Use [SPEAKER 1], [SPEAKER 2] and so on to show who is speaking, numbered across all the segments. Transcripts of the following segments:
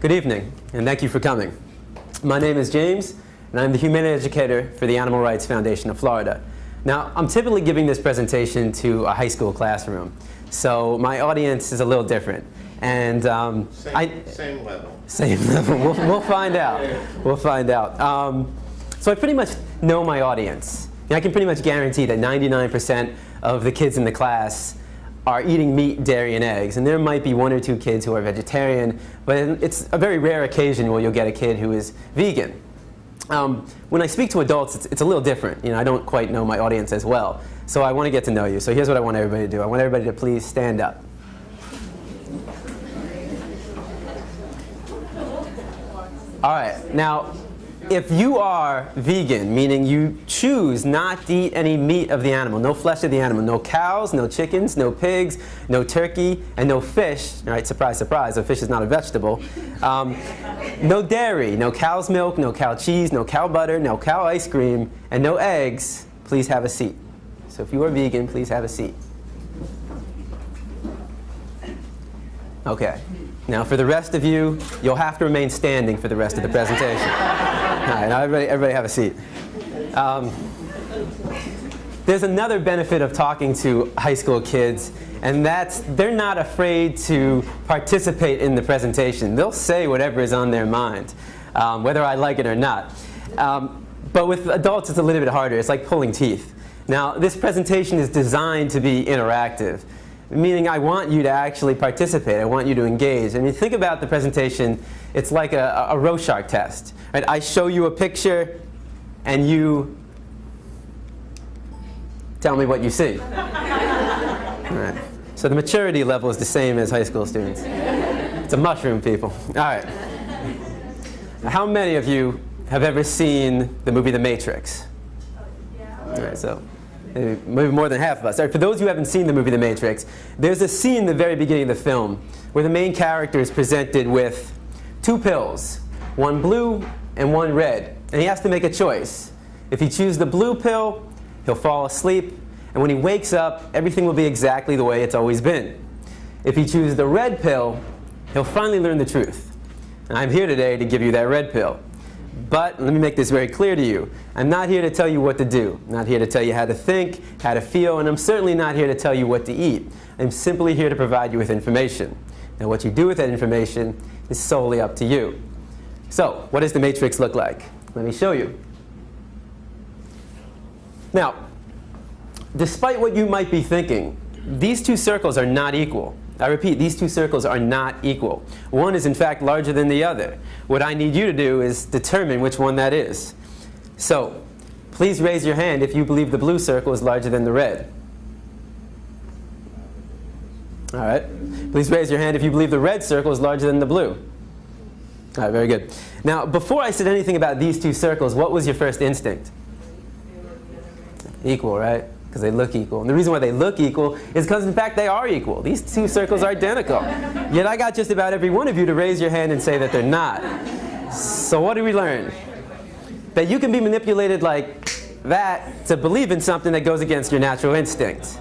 [SPEAKER 1] Good evening, and thank you for coming. My name is James, and I'm the Humane Educator for the Animal Rights Foundation of Florida. Now, I'm typically giving this presentation to a high school classroom, so my audience is a little different. And
[SPEAKER 2] same level.
[SPEAKER 1] Same level. We'll find out. We'll find out. So I pretty much know my audience. I can pretty much guarantee that 99% of the kids in the class are eating meat, dairy, and eggs. And there might be one or two kids who are vegetarian, but it's a very rare occasion where you'll get a kid who is vegan. When I speak to adults, it's a little different. I don't quite know my audience as well. So I want to get to know you. So here's what I want everybody to do. I want everybody to please stand up. All right. Now, if you are vegan, meaning you choose not to eat any meat of the animal, no flesh of the animal, no cows, no chickens, no pigs, no turkey, and no fish, all right, surprise, surprise, a fish is not a vegetable, no dairy, no cow's milk, no cow cheese, no cow butter, no cow ice cream, and no eggs, please have a seat. So if you are vegan, please have a seat. Okay. Now for the rest of you, you'll have to remain standing for the rest of the presentation. All right, now everybody have a seat. There's another benefit of talking to high school kids, and that's they're not afraid to participate in the presentation. They'll say whatever is on their mind, whether I like it or not. But with adults, it's a little bit harder. It's like pulling teeth. Now, this presentation is designed to be interactive, meaning I want you to actually participate. I want you to engage. I mean, think about the presentation. It's like a Rorschach test. Right? I show you a picture, and you tell me what you see. All right. So the maturity level is the same as high school students. It's a mushroom, people. All right. How many of you have ever seen the movie The Matrix? All right, so maybe more than half of us. All right, for those who haven't seen the movie The Matrix, there's a scene in the very beginning of the film where the main character is presented with two pills, one blue and one red, and he has to make a choice. If he chooses the blue pill, he'll fall asleep, and when he wakes up, everything will be exactly the way it's always been. If he chooses the red pill, he'll finally learn the truth. And I'm here today to give you that red pill. But let me make this very clear to you. I'm not here to tell you what to do. I'm not here to tell you how to think, how to feel, and I'm certainly not here to tell you what to eat. I'm simply here to provide you with information. Now, what you do with that information is solely up to you. So, what does the matrix look like? Let me show you. Now, despite what you might be thinking, these two circles are not equal. I repeat, these two circles are not equal. One is in fact larger than the other. What I need you to do is determine which one that is. So, please raise your hand if you believe the blue circle is larger than the red. All right. Please raise your hand if you believe the red circle is larger than the blue. All right, very good. Now, before I said anything about these two circles, what was your first instinct? Equal, right? Because they look equal. And the reason why they look equal is because, in fact, they are equal. These two circles are identical. Yet I got just about every one of you to raise your hand and say that they're not. So what do we learn? That you can be manipulated like that to believe in something that goes against your natural instinct.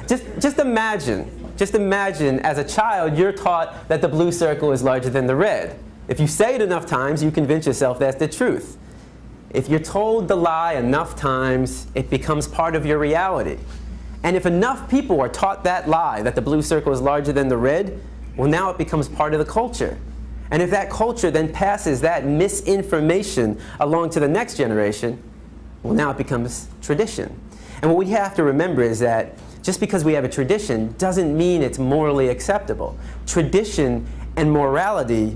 [SPEAKER 1] Just imagine as a child you're taught that the blue circle is larger than the red. If you say it enough times, you convince yourself that's the truth. If you're told the lie enough times, it becomes part of your reality. And if enough people are taught that lie, that the blue circle is larger than the red, well, now it becomes part of the culture. And if that culture then passes that misinformation along to the next generation, well, now it becomes tradition. And what we have to remember is that just because we have a tradition doesn't mean it's morally acceptable. Tradition and morality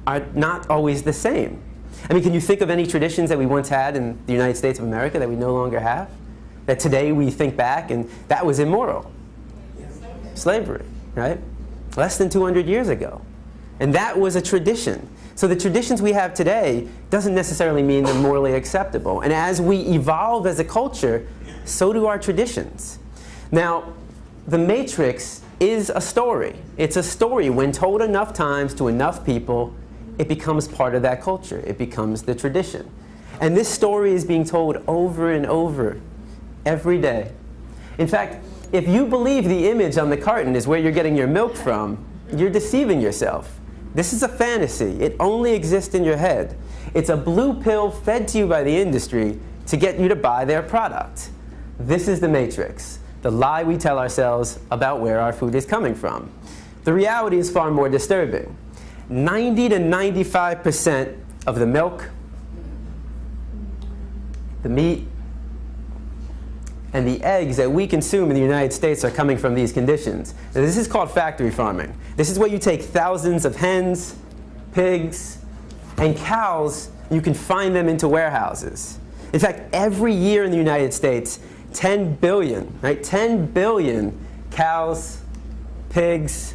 [SPEAKER 1] are not always the same. I mean, can you think of any traditions that we once had in the United States of America that we no longer have? That today we think back and that was immoral? Slavery, right? Less than 200 years ago. And that was a tradition. So the traditions we have today doesn't necessarily mean they're morally acceptable. And as we evolve as a culture, so do our traditions. Now, the Matrix is a story. It's a story when told enough times to enough people, it becomes part of that culture. It becomes the tradition. And this story is being told over and over every day. In fact, if you believe the image on the carton is where you're getting your milk from, you're deceiving yourself. This is a fantasy. It only exists in your head. It's a blue pill fed to you by the industry to get you to buy their product. This is the matrix, the lie we tell ourselves about where our food is coming from. The reality is far more disturbing. 90 to 95% of the milk, the meat, and the eggs that we consume in the United States are coming from these conditions. Now, this is called factory farming. This is where you take thousands of hens, pigs, and cows, and you confine them into warehouses. In fact, every year in the United States, 10 billion, right? 10 billion cows, pigs,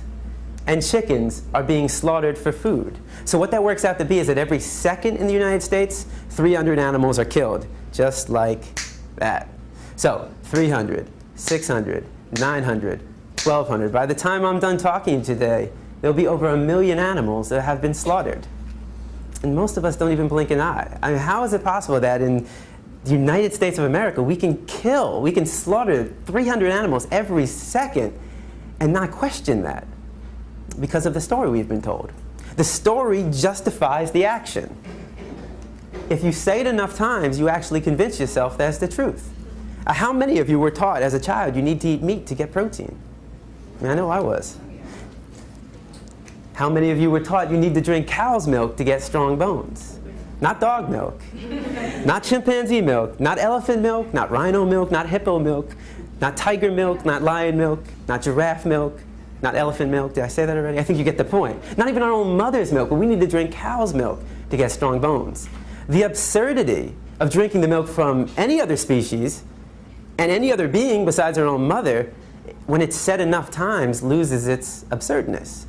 [SPEAKER 1] and chickens are being slaughtered for food. So what that works out to be is that every second in the United States, 300 animals are killed, just like that. So 300, 600, 900, 1,200. By the time I'm done talking today, there'll be over 1 million animals that have been slaughtered. And most of us don't even blink an eye. I mean, how is it possible that in the United States of America we can slaughter 300 animals every second and not question that? Because of the story we've been told. The story justifies the action. If you say it enough times, you actually convince yourself that's the truth. How many of you were taught as a child you need to eat meat to get protein? I mean, I know I was. How many of you were taught you need to drink cow's milk to get strong bones? Not dog milk, not chimpanzee milk, not elephant milk, not rhino milk, not hippo milk, not tiger milk, not lion milk, not giraffe milk, not elephant milk. Did I say that already? I think you get the point. Not even our own mother's milk, but we need to drink cow's milk to get strong bones. The absurdity of drinking the milk from any other species and any other being besides our own mother, when it's said enough times, loses its absurdness.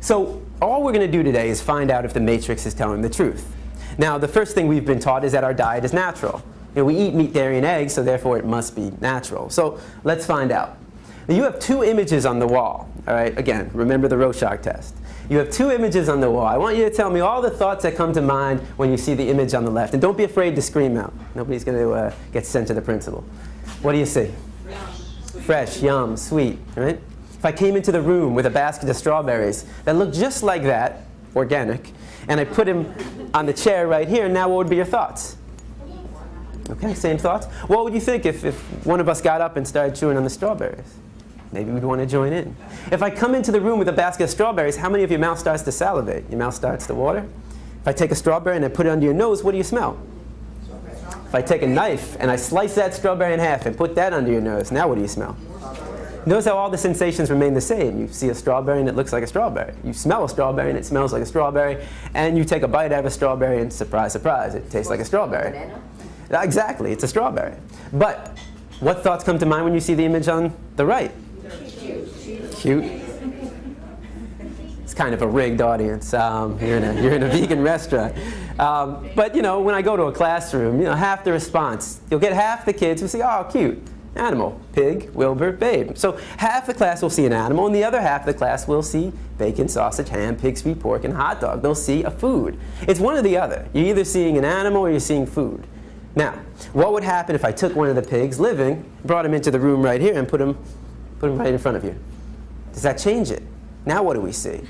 [SPEAKER 1] So all we're going to do today is find out if the matrix is telling the truth. Now, the first thing we've been taught is that our diet is natural. You know, we eat meat, dairy, and eggs, so therefore it must be natural. So let's find out. Now, you have two images on the wall. All right, again, remember the Rorschach test. You have two images on the wall. I want you to tell me all the thoughts that come to mind when you see the image on the left. And don't be afraid to scream out. Nobody's going to get sent to the principal. What do you see? Fresh, yum, sweet, right? If I came into the room with a basket of strawberries that looked just like that, organic, and I put him on the chair right here, now what would be your thoughts? Okay, same thoughts. What would you think if one of us got up and started chewing on the strawberries? Maybe we'd want to join in. If I come into the room with a basket of strawberries, how many of your mouth starts to salivate? Your mouth starts to water? If I take a strawberry and I put it under your nose, what do you smell? If I take a knife and I slice that strawberry in half and put that under your nose, now what do you smell? Notice how all the sensations remain the same. You see a strawberry and it looks like a strawberry. You smell a strawberry and it smells like a strawberry. And you take a bite out of a strawberry and surprise, surprise, it tastes like a strawberry. Exactly, it's a strawberry. But what thoughts come to mind when you see the image on the right? Cute. It's kind of a rigged audience. You're in a vegan restaurant. But you know, when I go to a classroom, you know, half the response, you'll get half the kids who say, "Oh, cute, animal, pig, Wilbur, babe." So half the class will see an animal, and the other half of the class will see bacon, sausage, ham, pig, sweet pork, and hot dog. They'll see a food. It's one or the other. You're either seeing an animal or you're seeing food. Now, what would happen if I took one of the pigs living, brought him into the room right here, and put him right in front of you? Does that change it? Now what do we see?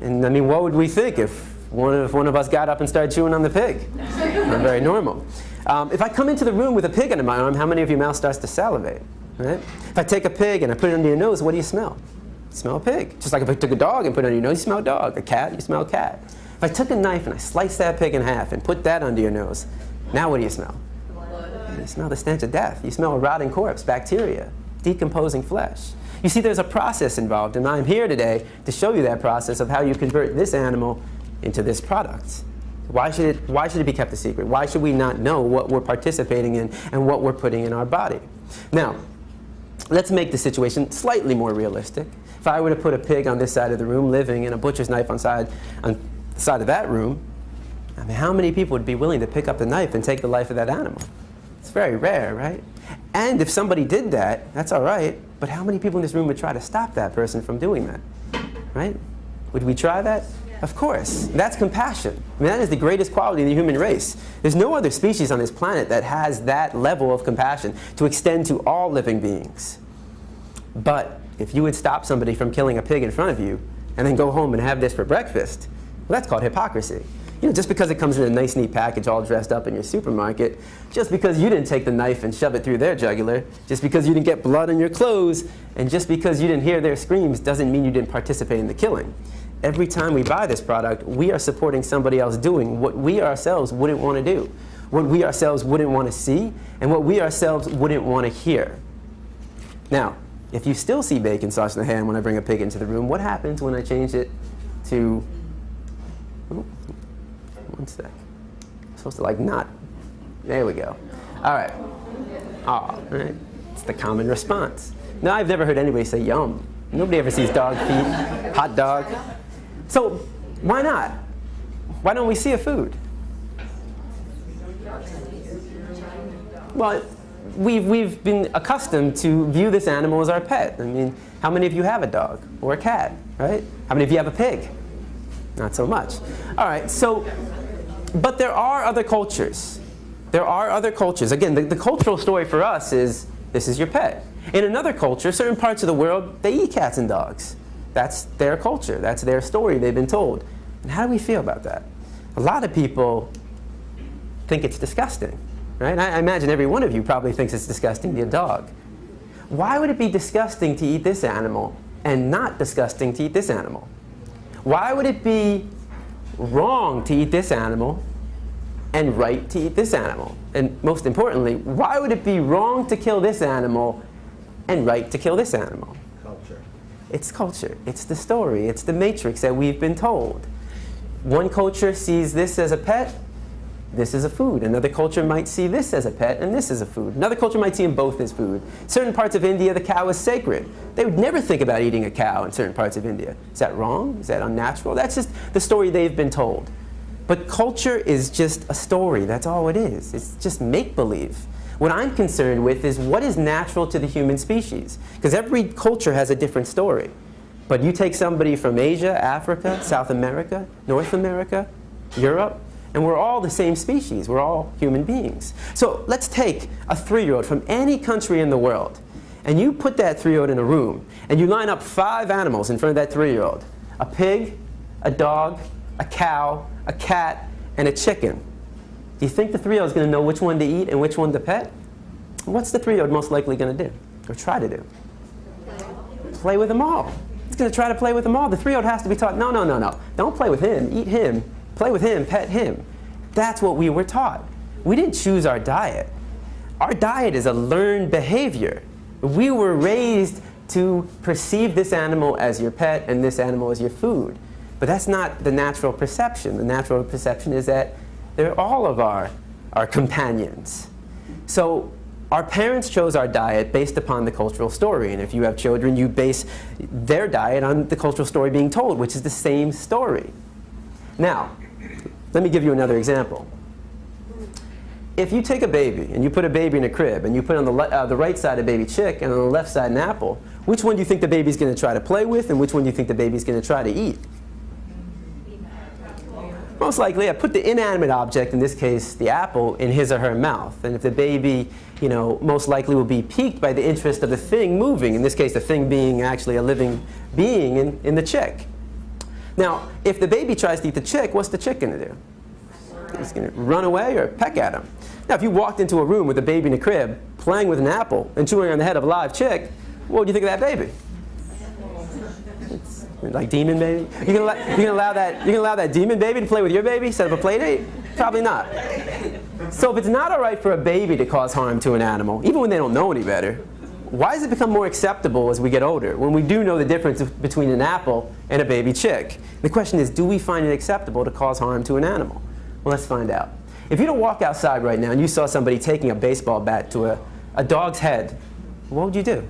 [SPEAKER 1] And I mean, what would we think if one of us got up and started chewing on the pig? Not very normal. If I come into the room with a pig under my arm, how many of your mouth starts to salivate? Right? If I take a pig and I put it under your nose, what do you smell? You smell a pig. Just like if I took a dog and put it under your nose, you smell a dog. A cat, you smell a cat. If I took a knife and I sliced that pig in half and put that under your nose, now what do you smell? You smell the stench of death. You smell a rotting corpse, bacteria, decomposing flesh. You see, there's a process involved, and I'm here today to show you that process of how you convert this animal into this product. Why should it be kept a secret? Why should we not know what we're participating in and what we're putting in our body? Now, let's make the situation slightly more realistic. If I were to put a pig on this side of the room living and a butcher's knife on the side of that room, I mean, how many people would be willing to pick up the knife and take the life of that animal? It's very rare, right? And if somebody did that, that's all right, but how many people in this room would try to stop that person from doing that, right? Would we try that? Of course. That's compassion. I mean, that is the greatest quality in the human race. There's no other species on this planet that has that level of compassion to extend to all living beings. But if you would stop somebody from killing a pig in front of you, and then go home and have this for breakfast, well, that's called hypocrisy. You know, just because it comes in a nice, neat package all dressed up in your supermarket, just because you didn't take the knife and shove it through their jugular, just because you didn't get blood on your clothes, and just because you didn't hear their screams doesn't mean you didn't participate in the killing. Every time we buy this product, we are supporting somebody else doing what we ourselves wouldn't want to do, what we ourselves wouldn't want to see, and what we ourselves wouldn't want to hear. Now, if you still see bacon, sausage, and ham when I bring a pig into the room, what happens when I change it to... Oh, one sec. I'm supposed to like not. There we go. All right. All right. It's the common response. Now, I've never heard anybody say yum. Nobody ever sees dog feet, hot dog. So why not? Why don't we see a food? Well, we've been accustomed to view this animal as our pet. I mean, how many of you have a dog or a cat, right? How many of you have a pig? Not so much. All right, so, but there are other cultures. There are other cultures. Again, the cultural story for us is, this is your pet. In another culture, certain parts of the world, they eat cats and dogs. That's their culture. That's their story they've been told. And how do we feel about that? A lot of people think it's disgusting, right? I imagine every one of you probably thinks it's disgusting to eat a dog. Why would it be disgusting to eat this animal and not disgusting to eat this animal? Why would it be wrong to eat this animal and right to eat this animal? And most importantly, why would it be wrong to kill this animal and right to kill this animal?
[SPEAKER 2] Culture.
[SPEAKER 1] It's culture. It's the story. It's the matrix that we've been told. One culture sees this as a pet. This is a food. Another culture might see this as a pet, and this is a food. Another culture might see them both as food. Certain parts of India, the cow is sacred. They would never think about eating a cow in certain parts of India. Is that wrong? Is that unnatural? That's just the story they've been told. But culture is just a story. That's all it is. It's just make-believe. What I'm concerned with is what is natural to the human species. Because every culture has a different story. But you take somebody from Asia, Africa, South America, North America, Europe, and we're all the same species. We're all human beings. So let's take a 3-year-old from any country in the world, and you put that 3-year-old in a room, and you line up 5 animals in front of that 3-year-old. A pig, a dog, a cow, a cat, and a chicken. Do you think the 3-year-old is going to know which one to eat and which one to pet? What's the 3-year-old most likely going to do, or try to do? Play with them all. It's going to try to play with them all. The 3-year-old has to be taught, no, no, no, no. Don't play with him. Eat him. Play with him, pet him. That's what we were taught. We didn't choose our diet. Our diet is a learned behavior. We were raised to perceive this animal as your pet and this animal as your food. But that's not the natural perception. The natural perception is that they're all of our companions. So our parents chose our diet based upon the cultural story. And if you have children, you base their diet on the cultural story being told, which is the same story. Now, let me give you another example. If you take a baby and you put a baby in a crib and you put on the right side a baby chick and on the left side an apple, which one do you think the baby's going to try to play with and which one do you think the baby's going to try to eat? Most likely, I put the inanimate object, in this case the apple, in his or her mouth. And if the baby, you know, most likely will be piqued by the interest of the thing moving, in this case the thing being actually a living being in the chick. Now, if the baby tries to eat the chick, what's the chick going to do? It's going to run away or peck at him. Now, if you walked into a room with a baby in a crib, playing with an apple and chewing on the head of a live chick, what would you think of that baby? It's like demon baby? You can allow that demon baby to play with your baby instead of a play date? Probably not. So if it's not all right for a baby to cause harm to an animal, even when they don't know any better, why does it become more acceptable as we get older, when we do know the difference between an apple and a baby chick? The question is, do we find it acceptable to cause harm to an animal? Well, let's find out. If you don't walk outside right now and you saw somebody taking a baseball bat to a dog's head, what would you do?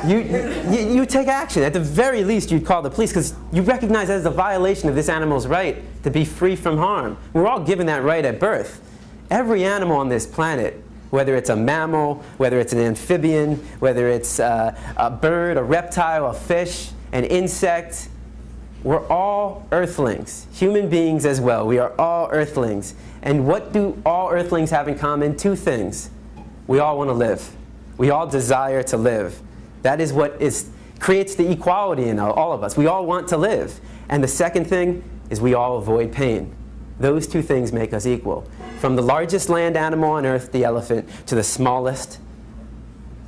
[SPEAKER 1] You take action. At the very least, you'd call the police because you recognize that as a violation of this animal's right to be free from harm. We're all given that right at birth. Every animal on this planet, whether it's a mammal, whether it's an amphibian, whether it's a bird, a reptile, a fish, an insect, we're all earthlings, human beings as well. We are all earthlings. And what do all earthlings have in common? 2 things. We all want to live. We all desire to live. That is what is creates the equality in all of us. We all want to live. And the second thing is we all avoid pain. Those two things make us equal. From the largest land animal on earth, the elephant, to the smallest,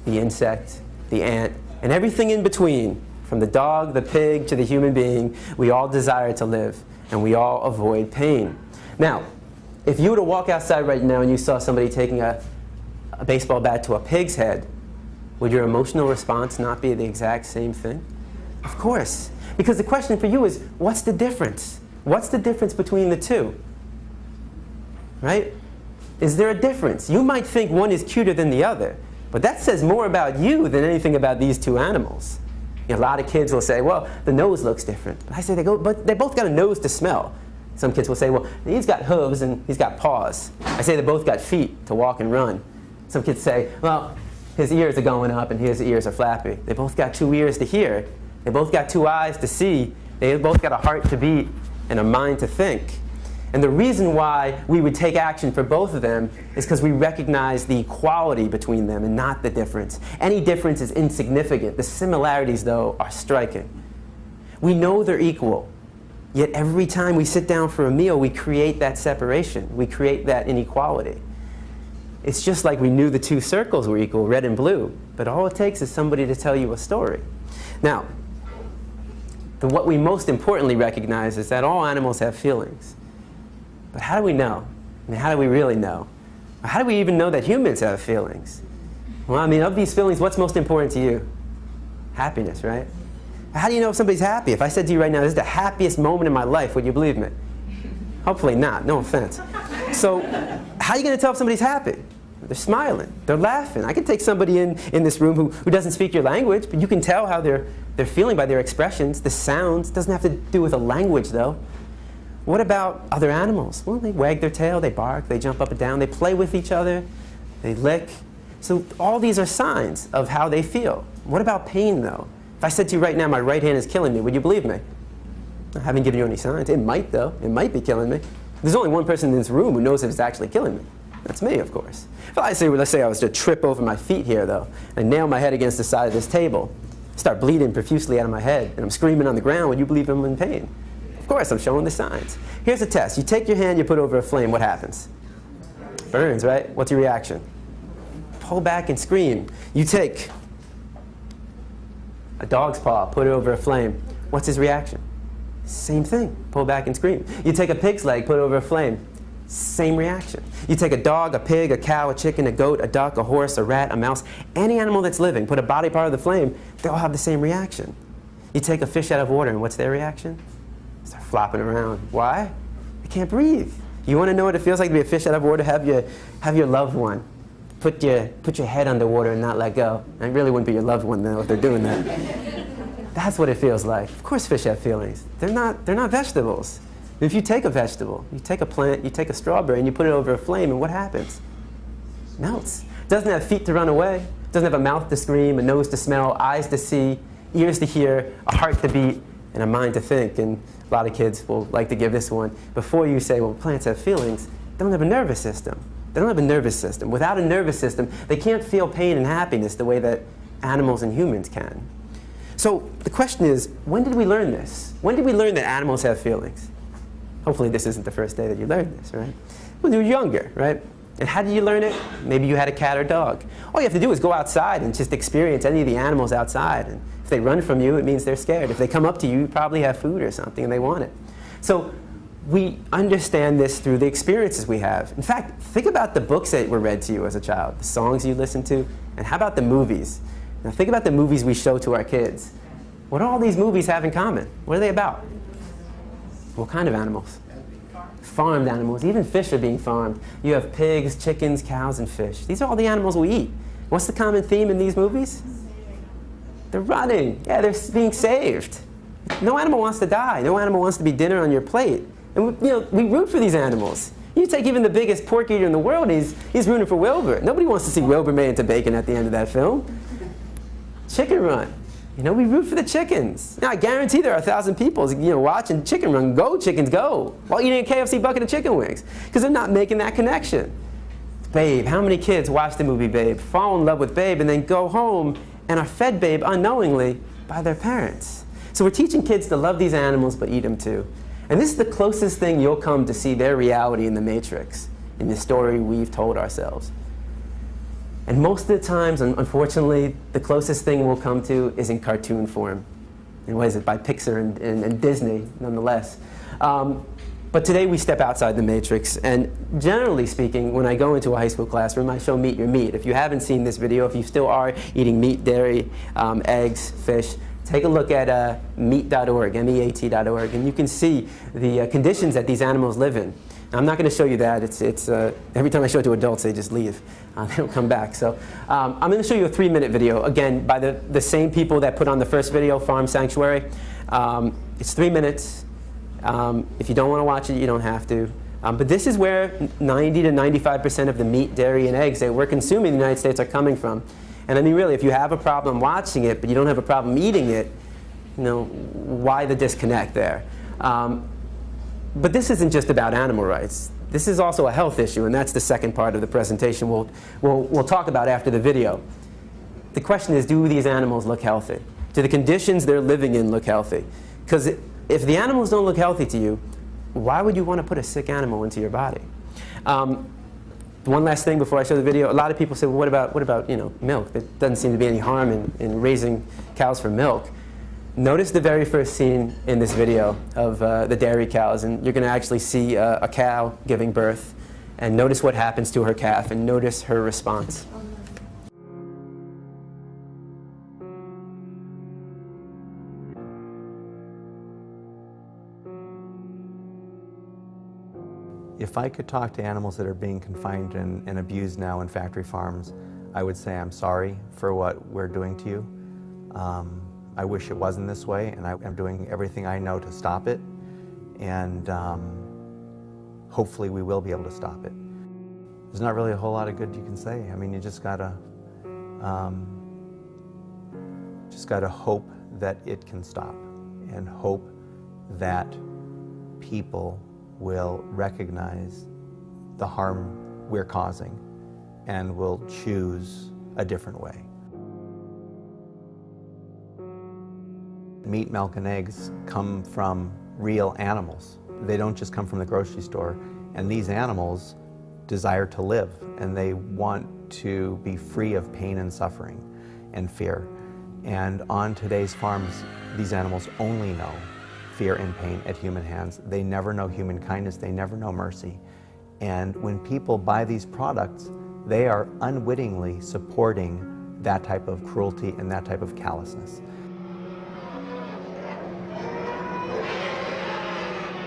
[SPEAKER 1] the insect, the ant, and everything in between, from the dog, the pig, to the human being, we all desire to live, and we all avoid pain. Now, if you were to walk outside right now and you saw somebody taking a baseball bat to a pig's head, would your emotional response not be the exact same thing? Of course. Because the question for you is, what's the difference? What's the difference between the two? Right? Is there a difference? You might think one is cuter than the other, but that says more about you than anything about these two animals. You know, a lot of kids will say, well, the nose looks different. But I say, but they both got a nose to smell. Some kids will say, well, he's got hooves and he's got paws. I say they both got feet to walk and run. Some kids say, well, his ears are going up and his ears are flappy. They both got 2 ears to hear. They both got 2 eyes to see. They both got a heart to beat and a mind to think. And the reason why we would take action for both of them is because we recognize the equality between them and not the difference. Any difference is insignificant. The similarities, though, are striking. We know they're equal, yet every time we sit down for a meal, we create that separation. We create that inequality. It's just like we knew the 2 circles were equal, red and blue, but all it takes is somebody to tell you a story. Now, what we most importantly recognize is that all animals have feelings. But how do we know? I mean, how do we really know? How do we even know that humans have feelings? Well, I mean, of these feelings, what's most important to you? Happiness, right? How do you know if somebody's happy? If I said to you right now, this is the happiest moment in my life, would you believe me? Hopefully not, no offense. So, how are you going to tell if somebody's happy? They're smiling, they're laughing. I can take somebody in this room who doesn't speak your language, but you can tell how they're feeling by their expressions, the sounds. It doesn't have to do with a language, though. What about other animals? Well, they wag their tail, they bark, they jump up and down, they play with each other, they lick. So all these are signs of how they feel. What about pain, though? If I said to you right now, my right hand is killing me, would you believe me? I haven't given you any signs. It might, though. It might be killing me. There's only one person in this room who knows if it's actually killing me. That's me, of course. If I say, well, let's say I was to trip over my feet here, though, and nail my head against the side of this table, start bleeding profusely out of my head, and I'm screaming on the ground, would you believe I'm in pain? Of course, I'm showing the signs. Here's a test. You take your hand, you put it over a flame, what happens? Burns, right? What's your reaction? Pull back and scream. You take a dog's paw, put it over a flame. What's his reaction? Same thing. Pull back and scream. You take a pig's leg, put it over a flame. Same reaction. You take a dog, a pig, a cow, a chicken, a goat, a duck, a horse, a rat, a mouse, any animal that's living, put a body part of the flame, they all have the same reaction. You take a fish out of water, and what's their reaction? Start flopping around. Why? They can't breathe. You want to know what it feels like to be a fish out of water? Have your loved one put your head underwater and not let go. And it really wouldn't be your loved one, though, if they're doing that. That's what it feels like. Of course fish have feelings. They're not vegetables. If you take a vegetable, you take a plant, you take a strawberry, and you put it over a flame, and what happens? It melts. It doesn't have feet to run away. It doesn't have a mouth to scream, a nose to smell, eyes to see, ears to hear, a heart to beat, and a mind to think. And a lot of kids will like to give this one. Before you say, well, plants have feelings, they don't have a nervous system. They don't have a nervous system. Without a nervous system, they can't feel pain and happiness the way that animals and humans can. So the question is, when did we learn this? When did we learn that animals have feelings? Hopefully this isn't the first day that you learned this, right? When you were younger, right? And how did you learn it? Maybe you had a cat or dog. All you have to do is go outside and just experience any of the animals outside. And if they run from you, it means they're scared. If they come up to you, you probably have food or something and they want it. So we understand this through the experiences we have. In fact, think about the books that were read to you as a child, the songs you listened to, and how about the movies? Now think about the movies we show to our kids. What do all these movies have in common? What are they about? What kind of animals? Farmed animals. Even fish are being farmed. You have pigs, chickens, cows, and fish. These are all the animals we eat. What's the common theme in these movies? They're running. Yeah, they're being saved. No animal wants to die. No animal wants to be dinner on your plate. And we root for these animals. You take even the biggest pork eater in the world, he's rooting for Wilbur. Nobody wants to see Wilbur made into bacon at the end of that film. Chicken Run. We root for the chickens. Now, I guarantee there are 1,000 people watching Chicken Run. Go, chickens, go. While eating a KFC bucket of chicken wings. Because they're not making that connection. Babe. How many kids watch the movie Babe, fall in love with Babe, and then go home and are fed Babe unknowingly by their parents. So we're teaching kids to love these animals but eat them too. And this is the closest thing you'll come to see their reality in the Matrix, in the story we've told ourselves. And most of the times, unfortunately, the closest thing we'll come to is in cartoon form. And what is it, by Pixar and Disney, nonetheless. But today we step outside the Matrix, and generally speaking, when I go into a high school classroom, I show Meet Your Meat. If you haven't seen this video, if you still are eating meat, dairy, eggs, fish, take a look at meat.org, meat.org, and you can see the conditions that these animals live in. Now, I'm not going to show you that. Every time I show it to adults, they just leave. They don't come back. So I'm going to show you a 3-minute video, again, by the same people that put on the first video, Farm Sanctuary. It's 3 minutes. If you don't want to watch it, you don't have to. But this is where 90 to 95% of the meat, dairy, and eggs that we're consuming in the United States are coming from. And I mean, really, if you have a problem watching it, but you don't have a problem eating it, you know, why the disconnect there? But this isn't just about animal rights. This is also a health issue, and that's the second part of the presentation we'll talk about after the video. The question is, do these animals look healthy? Do the conditions they're living in look healthy? Because if the animals don't look healthy to you, why would you want to put a sick animal into your body? One last thing before I show the video. A lot of people say, well, what about milk? There doesn't seem to be any harm in raising cows for milk. Notice the very first scene in this video of the dairy cows, and you're going to actually see a cow giving birth, and notice what happens to her calf, and notice her response.
[SPEAKER 3] If I could talk to animals that are being confined and abused now in factory farms, I would say I'm sorry for what we're doing to you. I wish it wasn't this way, and I'm doing everything I know to stop it, and hopefully we will be able to stop it. There's not really a whole lot of good you can say. I mean, you just gotta hope that it can stop, and hope that people will recognize the harm we're causing and will choose a different way. Meat, milk, and eggs come from real animals. They don't just come from the grocery store. And these animals desire to live, and they want to be free of pain and suffering and fear. And on today's farms, these animals only know fear and pain at human hands. They never know human kindness. They never know mercy. And when people buy these products, they are unwittingly supporting that type of cruelty and that type of callousness.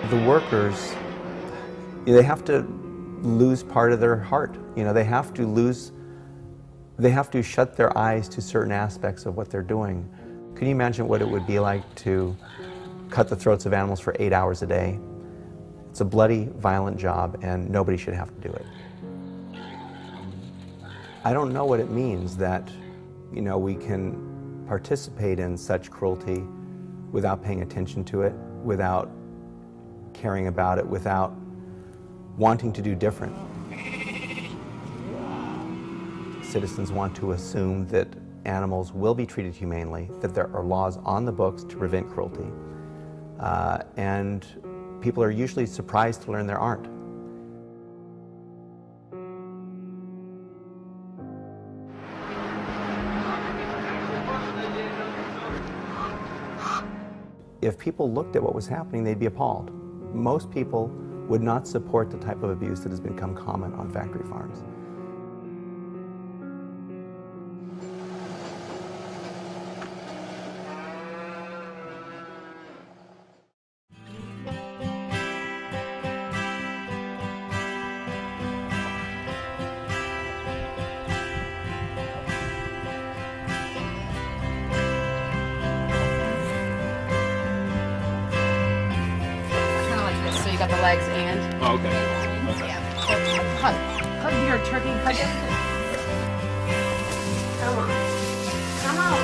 [SPEAKER 3] The workers, they have to lose part of their heart. They have to shut their eyes to certain aspects of what they're doing. Can you imagine what it would be like to cut the throats of animals for 8 hours a day? It's a bloody, violent job, and nobody should have to do it. I don't know what it means that, we can participate in such cruelty without paying attention to it, without caring about it, without wanting to do different. Citizens want to assume that animals will be treated humanely, that there are laws on the books to prevent cruelty, and people are usually surprised to learn there aren't. If people looked at what was happening, they'd be appalled. Most people would not support the type of abuse that has become common on factory farms.
[SPEAKER 4] You got the legs and.
[SPEAKER 2] Oh, okay.
[SPEAKER 4] Yeah. Hug. Hug your turkey. Hug it. Come on. Come on.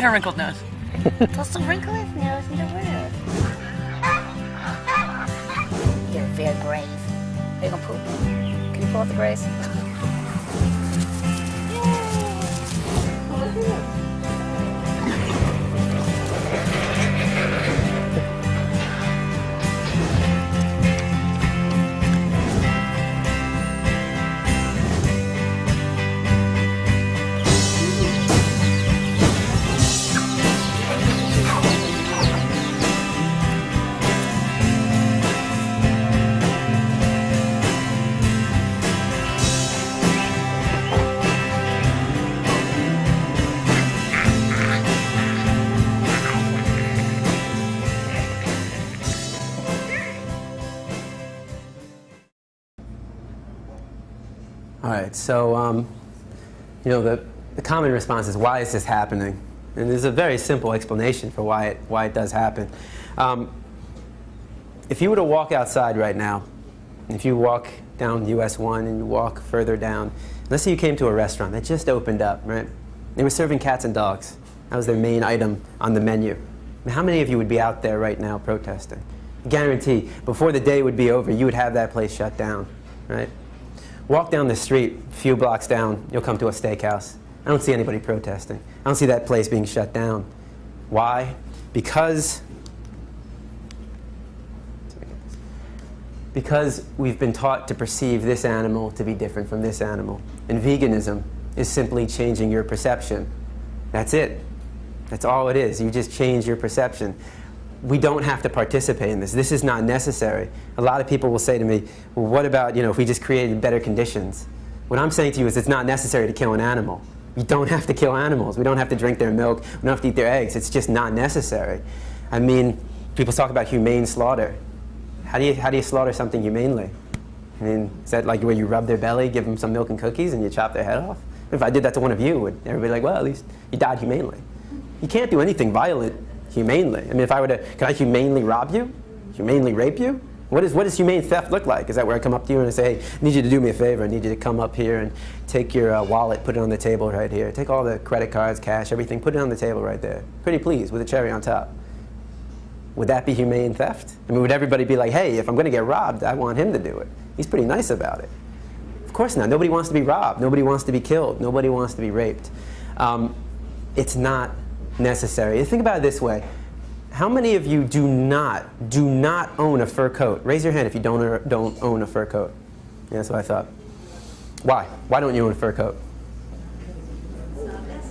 [SPEAKER 4] at her wrinkled nose.
[SPEAKER 5] Plus the wrinkle his nose in the room. You're very brave. Are you gonna poop? Can you pull off the brace?
[SPEAKER 1] All right, so you know, the common response is, why is this happening? And there's a very simple explanation for why it does happen. If you were to walk outside right now, if you walk down US 1 and you walk further down, let's say you came to a restaurant that just opened up, right? They were serving cats and dogs. That was their main item on the menu. Now, how many of you would be out there right now protesting? Guarantee, before the day would be over, you would have that place shut down, right? Walk down the street, a few blocks down, you'll come to a steakhouse. I don't see anybody protesting. I don't see that place being shut down. Why? Because we've been taught to perceive this animal to be different from this animal. And veganism is simply changing your perception. That's it. That's all it is. You just change your perception. We don't have to participate in this. This is not necessary. A lot of people will say to me, well, what about, if we just created better conditions? What I'm saying to you is it's not necessary to kill an animal. You don't have to kill animals. We don't have to drink their milk. We don't have to eat their eggs. It's just not necessary. I mean, people talk about humane slaughter. How do you slaughter something humanely? I mean, is that like where you rub their belly, give them some milk and cookies, and you chop their head off? If I did that to one of you, would everybody be like, well, at least you died humanely? You can't do anything violent humanely. I mean, if I were to, could I humanely rob you? Humanely rape you? What does humane theft look like? Is that where I come up to you and I say, hey, I need you to do me a favor. I need you to come up here and take your wallet, put it on the table right here. Take all the credit cards, cash, everything, put it on the table right there. Pretty please, with a cherry on top. Would that be humane theft? I mean, would everybody be like, hey, if I'm going to get robbed, I want him to do it? He's pretty nice about it. Of course not. Nobody wants to be robbed. Nobody wants to be killed. Nobody wants to be raped. It's not necessary. Think about it this way. How many of you do not own a fur coat? Raise your hand if you don't own a fur coat. Yeah, that's what I thought. Why? Why don't you own a fur coat?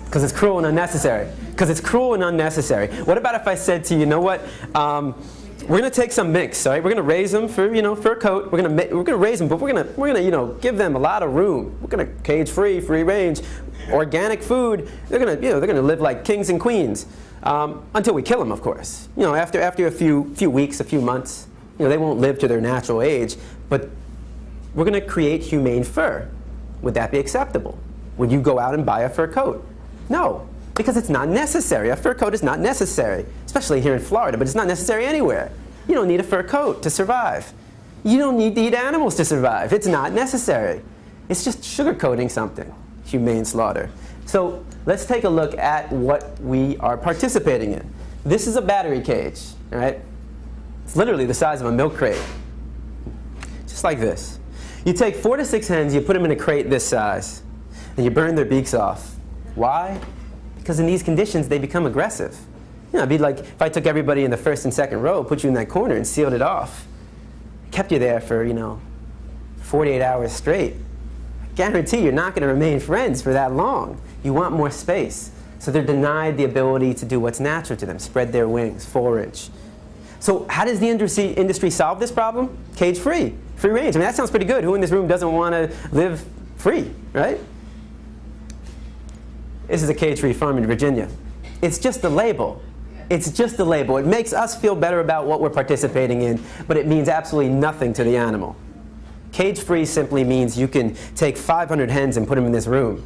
[SPEAKER 1] Because it's cruel and unnecessary. Because it's cruel and unnecessary. What about if I said to you, you know what? We're going to take some minks, all right? We're going to raise them for, fur coat. We're going to raise them, but we're going to, give them a lot of room. We're going to cage free range, organic food. They're going to live like kings and queens until we kill them, of course. After a few weeks, a few months, they won't live to their natural age. But we're going to create humane fur. Would that be acceptable? Would you go out and buy a fur coat? No. Because it's not necessary. A fur coat is not necessary, especially here in Florida, but it's not necessary anywhere. You don't need a fur coat to survive. You don't need to eat animals to survive. It's not necessary. It's just sugarcoating something, humane slaughter. So let's take a look at what we are participating in. This is a battery cage, all right? It's literally the size of a milk crate, just like this. You take 4 to 6 hens, you put them in a crate this size, and you burn their beaks off. Why? Because in these conditions, they become aggressive. It'd be like if I took everybody in the first and second row, put you in that corner, and sealed it off. Kept you there for, 48 hours straight. I guarantee you're not going to remain friends for that long. You want more space. So they're denied the ability to do what's natural to them, spread their wings, forage. So how does the industry solve this problem? Cage-free, free range. I mean, that sounds pretty good. Who in this room doesn't want to live free, right? This is a cage-free farm in Virginia. It's just a label. It's just a label. It makes us feel better about what we're participating in, but it means absolutely nothing to the animal. Cage-free simply means you can take 500 hens and put them in this room.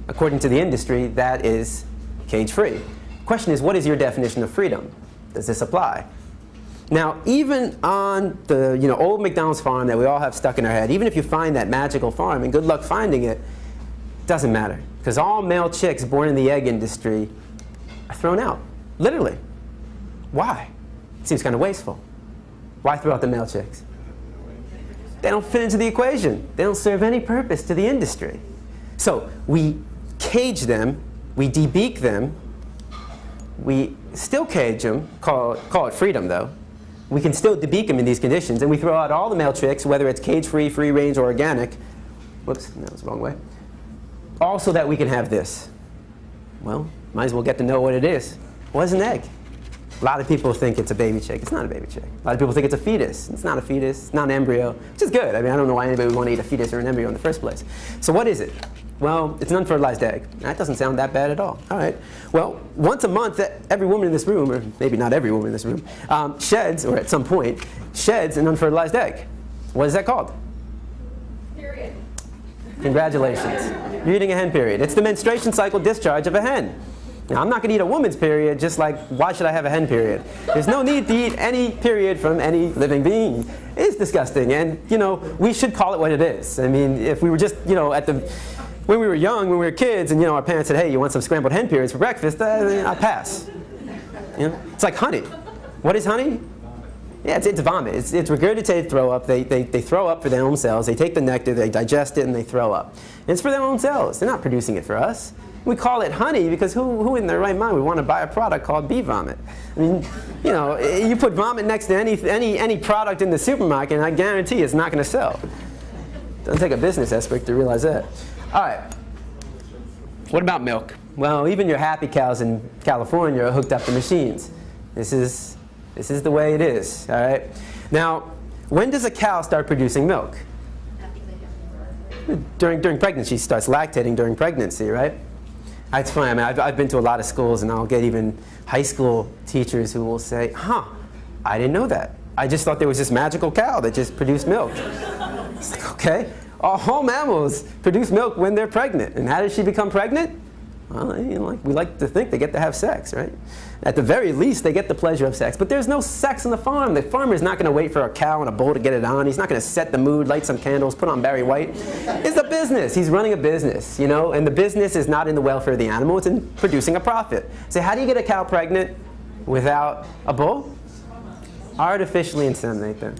[SPEAKER 1] According to the industry, that is cage-free. Question is, what is your definition of freedom? Does this apply? Now, even on the old McDonald's farm that we all have stuck in our head, even if you find that magical farm, and good luck finding it, doesn't matter. Because all male chicks born in the egg industry are thrown out, literally. Why? It seems kind of wasteful. Why throw out the male chicks? They don't fit into the equation. They don't serve any purpose to the industry. So we cage them, we debeak them, we still cage them, call it freedom though. We can still debeak them in these conditions, and we throw out all the male chicks, whether it's cage-free, free-range, or organic. Whoops, that was the wrong way. All so that we can have this. Well, might as well get to know what it is. What is an egg? A lot of people think it's a baby chick. It's not a baby chick. A lot of people think it's a fetus. It's not a fetus. It's not an embryo, which is good. I mean, I don't know why anybody would want to eat a fetus or an embryo in the first place. So what is it? Well, it's an unfertilized egg. That doesn't sound that bad at all. All right. Well, once a month, every woman in this room, or maybe not every woman in this room, sheds, or at some point, sheds an unfertilized egg. What is that called?
[SPEAKER 6] Period.
[SPEAKER 1] Congratulations. You're eating a hen period. It's the menstruation cycle discharge of a hen. Now, I'm not going to eat a woman's period, just like, why should I have a hen period? There's no need to eat any period from any living being. It's disgusting, and, you know, we should call it what it is. I mean, if we were just, you know, when we were young, when we were kids, and, you know, our parents said, hey, you want some scrambled hen periods for breakfast? I'd pass. You know? It's like honey. What is honey? Yeah, it's vomit. It's regurgitated throw up. They throw up for their own cells. They take the nectar, they digest it, and they throw up. And it's for their own cells. They're not producing it for us. We call it honey because who in their right mind would want to buy a product called bee vomit? I mean, you know, you put vomit next to any product in the supermarket, and I guarantee it's not going to sell. Doesn't take a business expert to realize that. All right. What about milk? Well, even your happy cows in California are hooked up to machines. This is the way it is. All right. Now, when does a cow start producing milk? During pregnancy. She starts lactating during pregnancy, right? It's funny. I mean, I've been to a lot of schools, and I'll get even high school teachers who will say, huh, I didn't know that. I just thought there was this magical cow that just produced milk. It's like, okay. All mammals produce milk when they're pregnant. And how does she become pregnant? Well, you know, we like to think they get to have sex, right? At the very least, they get the pleasure of sex. But there's no sex on the farm. The farmer's not going to wait for a cow and a bull to get it on. He's not going to set the mood, light some candles, put on Barry White. It's a business. He's running a business, you know? And the business is not in the welfare of the animal. It's in producing a profit. So how do you get a cow pregnant without a bull? Artificially inseminate them.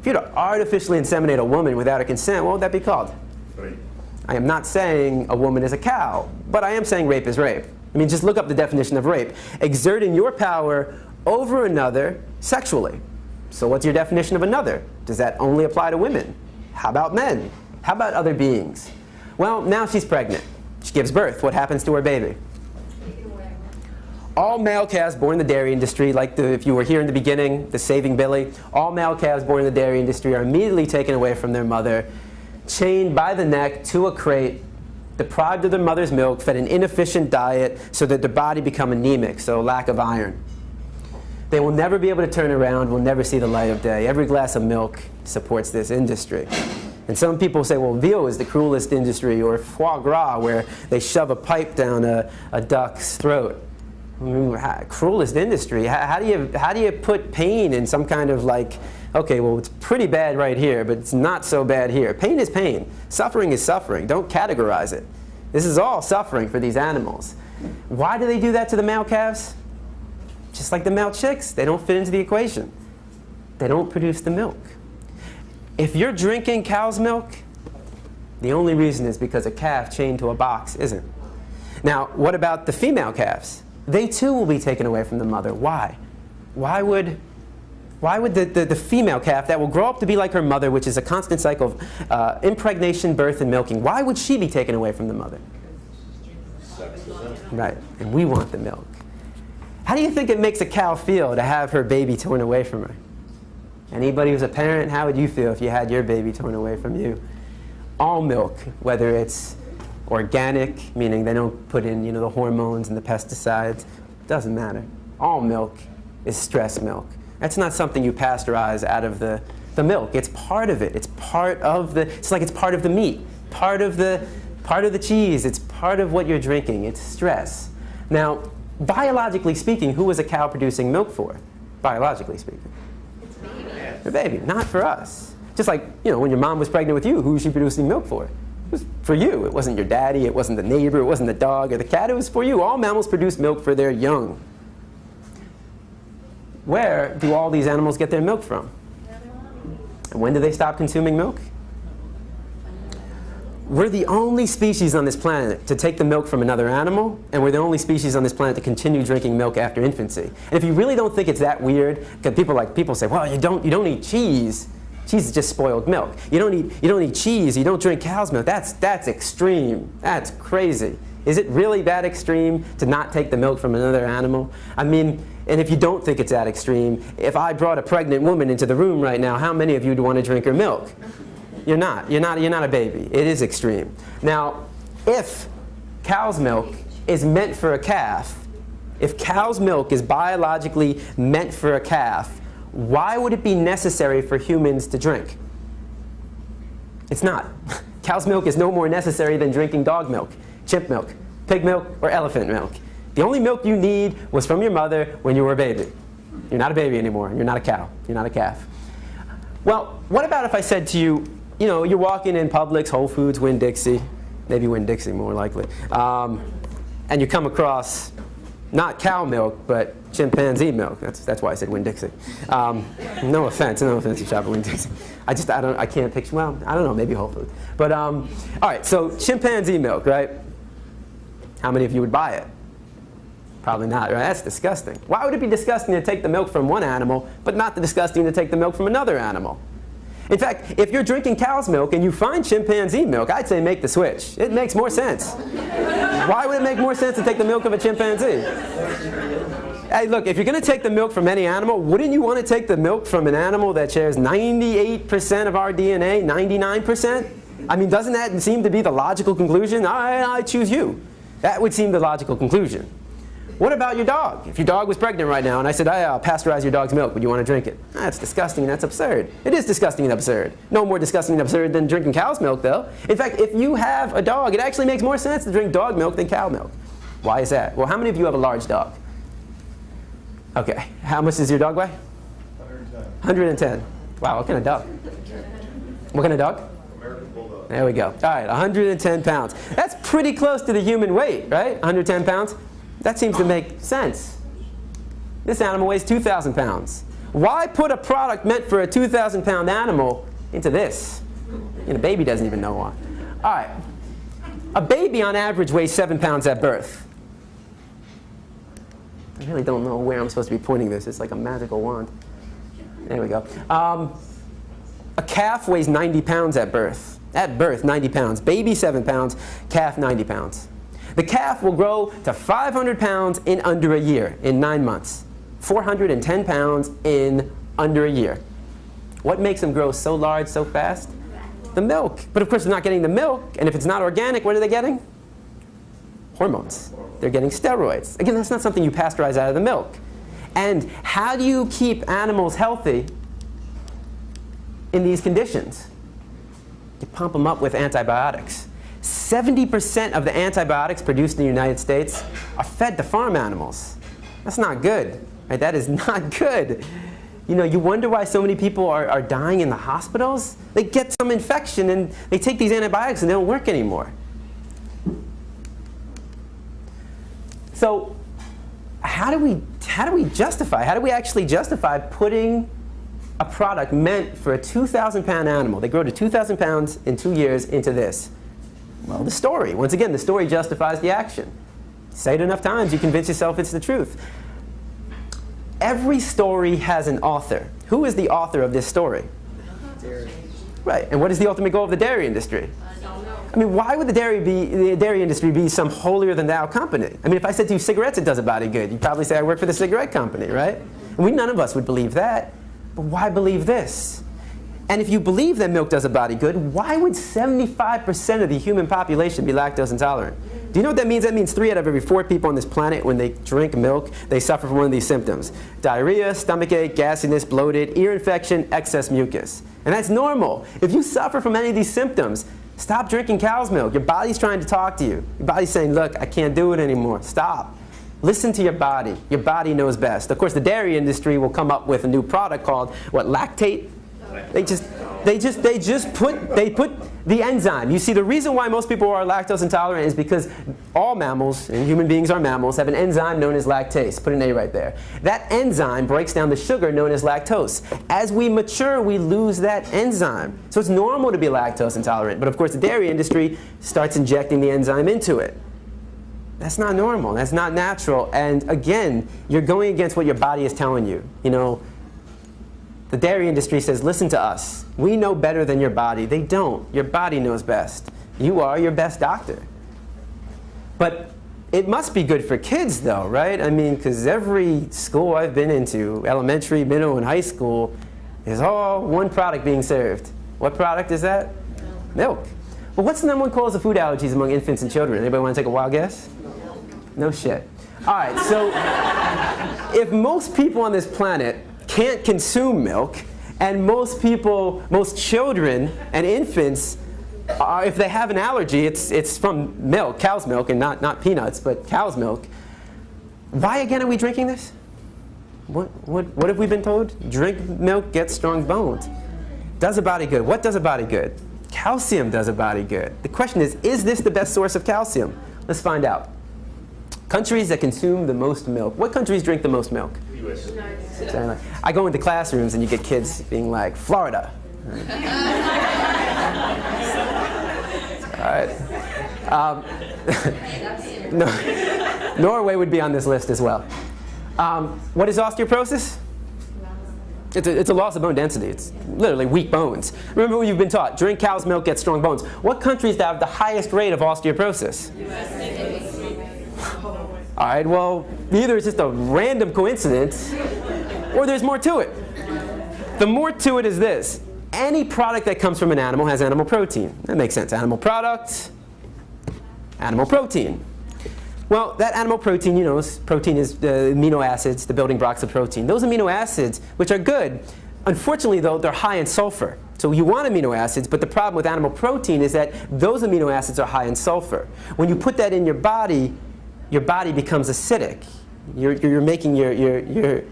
[SPEAKER 1] If you were to artificially inseminate a woman without her consent, what would that be called?
[SPEAKER 2] Rape.
[SPEAKER 1] I am not saying a woman is a cow, but I am saying rape is rape. I mean, just look up the definition of rape. Exerting your power over another sexually. So what's your definition of another? Does that only apply to women? How about men? How about other beings? Well, now she's pregnant. She gives birth. What happens to her baby? All male calves born in the dairy industry, like if you were here in the beginning, the Saving Billy, all male calves born in the dairy industry are immediately taken away from their mother, chained by the neck to a crate, deprived of their mother's milk, fed an inefficient diet so that their body become anemic, so lack of iron. They will never be able to turn around, will never see the light of day. Every glass of milk supports this industry. And some people say, well, veal is the cruelest industry, or foie gras, where they shove a pipe down a duck's throat. I mean, cruelest industry. How do you put pain in some kind of like, okay, well, it's pretty bad right here, but it's not so bad here. Pain is pain. Suffering is suffering. Don't categorize it. This is all suffering for these animals. Why do they do that to the male calves? Just like the male chicks, they don't fit into the equation. They don't produce the milk. If you're drinking cow's milk, the only reason is because a calf chained to a box isn't. Now, what about the female calves? They too will be taken away from the mother. Why? Why would the female calf that will grow up to be like her mother, which is a constant cycle of impregnation, birth, and milking, why would she be taken away from the mother? Right, and we want the milk. How do you think it makes a cow feel to have her baby torn away from her? Anybody who's a parent, how would you feel if you had your baby torn away from you? All milk, whether it's organic, meaning they don't put in, the hormones and the pesticides, doesn't matter. All milk is stress milk. That's not something you pasteurize out of the milk. It's part of it. It's part of it's like it's part of the meat, part of the cheese. It's part of what you're drinking. It's stress. Now, biologically speaking, who was a cow producing milk for? Biologically speaking. The baby, not for us. Just like, when your mom was pregnant with you, who was she producing milk for? was for you. It wasn't your daddy, it wasn't the neighbor, it wasn't the dog or the cat, it was for you. All mammals produce milk for their young. Where do all these animals get their milk from? And when do they stop consuming milk? We're the only species on this planet to take the milk from another animal, and we're the only species on this planet to continue drinking milk after infancy. And if you really don't think it's that weird, because people say, well, you don't eat cheese. Cheese is just spoiled milk. You don't eat cheese. You don't drink cow's milk. That's extreme. That's crazy. Is it really that extreme to not take the milk from another animal? I mean, and if you don't think it's that extreme, if I brought a pregnant woman into the room right now, how many of you would want to drink her milk? You're not a baby. It is extreme. Now, if cow's milk is meant for a calf, if cow's milk is biologically meant for a calf, why would it be necessary for humans to drink? It's not. Cow's milk is no more necessary than drinking dog milk, chimp milk, pig milk, or elephant milk. The only milk you need was from your mother when you were a baby. You're not a baby anymore. You're not a cow. You're not a calf. Well, what about if I said to you, you know, you're walking in Publix, Whole Foods, Winn-Dixie, maybe Winn-Dixie more likely, and you come across not cow milk, but chimpanzee milk. That's why I said Winn-Dixie. No offense to shop at Winn-Dixie. I can't picture, well, I don't know, maybe Whole Foods. But, all right, so chimpanzee milk, right? How many of you would buy it? Probably not, right? That's disgusting. Why would it be disgusting to take the milk from one animal, but not disgusting to take the milk from another animal? In fact, if you're drinking cow's milk and you find chimpanzee milk, I'd say make the switch. It makes more sense. Why would it make more sense to take the milk of a chimpanzee? Hey, look, if you're going to take the milk from any animal, wouldn't you want to take the milk from an animal that shares 98% of our DNA, 99%? I mean, doesn't that seem to be the logical conclusion? I choose you. That would seem the logical conclusion. What about your dog? If your dog was pregnant right now and I said, I'll pasteurize your dog's milk, would you want to drink it? That's disgusting and that's absurd. It is disgusting and absurd. No more disgusting and absurd than drinking cow's milk, though. In fact, if you have a dog, it actually makes more sense to drink dog milk than cow milk. Why is that? Well, how many of you have a large dog? Okay. How much does your dog weigh? 110. 110. Wow, what kind of dog? What kind of dog?
[SPEAKER 2] American Bulldog.
[SPEAKER 1] There we go. All right, 110 pounds. That's pretty close to the human weight, right? 110 pounds? That seems to make sense. This animal weighs 2,000 pounds. Why put a product meant for a 2,000-pound animal into this? And a baby doesn't even know why. All right. A baby on average weighs 7 pounds at birth. I really don't know where I'm supposed to be pointing this. It's like a magical wand. There we go. A calf weighs 90 pounds at birth. At birth, 90 pounds. Baby, 7 pounds. Calf, 90 pounds. The calf will grow to 500 pounds in under a year, in 9 months. 410 pounds in under a year. What makes them grow so large so fast? The milk. But of course they're not getting the milk, and if it's not organic, what are they getting? Hormones. They're getting steroids. Again, that's not something you pasteurize out of the milk. And how do you keep animals healthy in these conditions? You pump them up with antibiotics. 70% of the antibiotics produced in the United States are fed to farm animals. That's not good. Right? That is not good. You know, you wonder why so many people are dying in the hospitals. They get some infection and they take these antibiotics and they don't work anymore. So how do we actually justify putting a product meant for a 2,000-pound animal? They grow to 2,000 pounds in 2 years into this. Well, the story. Once again, the story justifies the action. Say it enough times, you convince yourself it's the truth. Every story has an author. Who is the author of this story? Dairy. Right. And what is the ultimate goal of the dairy industry? I mean, why would the dairy industry be some holier-than-thou company? I mean, if I said to you, cigarettes, it does a body good, you'd probably say, I work for the cigarette company, right? And none of us would believe that. But why believe this? And if you believe that milk does a body good, why would 75% of the human population be lactose intolerant? Do you know what that means? That means 3 out of every 4 people on this planet, when they drink milk, they suffer from one of these symptoms. Diarrhea, stomachache, gasiness, bloated, ear infection, excess mucus. And that's normal. If you suffer from any of these symptoms, stop drinking cow's milk. Your body's trying to talk to you. Your body's saying, look, I can't do it anymore. Stop. Listen to your body. Your body knows best. Of course, the dairy industry will come up with a new product called, what, lactate? They put the enzyme. You see, the reason why most people are lactose intolerant is because all mammals, and human beings are mammals, have an enzyme known as lactase. Put an A right there. That enzyme breaks down the sugar known as lactose. As we mature, we lose that enzyme. So it's normal to be lactose intolerant. But of course, the dairy industry starts injecting the enzyme into it. That's not normal. That's not natural. And again, you're going against what your body is telling you. You know, the dairy industry says, listen to us. We know better than your body. They don't. Your body knows best. You are your best doctor. But it must be good for kids, though, right? I mean, because every school I've been into, elementary, middle, and high school, is all one product being served. What product is that? Milk. Well, what's the number one cause of food allergies among infants and children? Anybody want to take a wild guess? No shit. All right, so if most people on this planet can't consume milk, and most children and infants, if they have an allergy, it's from milk, cow's milk, and not peanuts, but cow's milk. Why again are we drinking this? What have we been told? Drink milk, get strong bones. Does a body good. What does a body good? Calcium does a body good. The question is this the best source of calcium? Let's find out. Countries that consume the most milk. What countries drink the most milk?
[SPEAKER 2] US.
[SPEAKER 1] I go into classrooms and you get kids being like, Florida. All right. No, Norway would be on this list as well. What is osteoporosis? It's a loss of bone density. It's literally weak bones. Remember what you've been taught. Drink cow's milk, get strong bones. What countries have the highest rate of osteoporosis? All right, well, either it's just a random coincidence, or there's more to it. The more to it is this. Any product that comes from an animal has animal protein. That makes sense. Animal product, animal protein. Well, that animal protein, you know, protein is the amino acids, the building blocks of protein. Those amino acids, which are good, unfortunately, though, they're high in sulfur. So you want amino acids, but the problem with animal protein is that those amino acids are high in sulfur. When you put that in your body becomes acidic. You're making your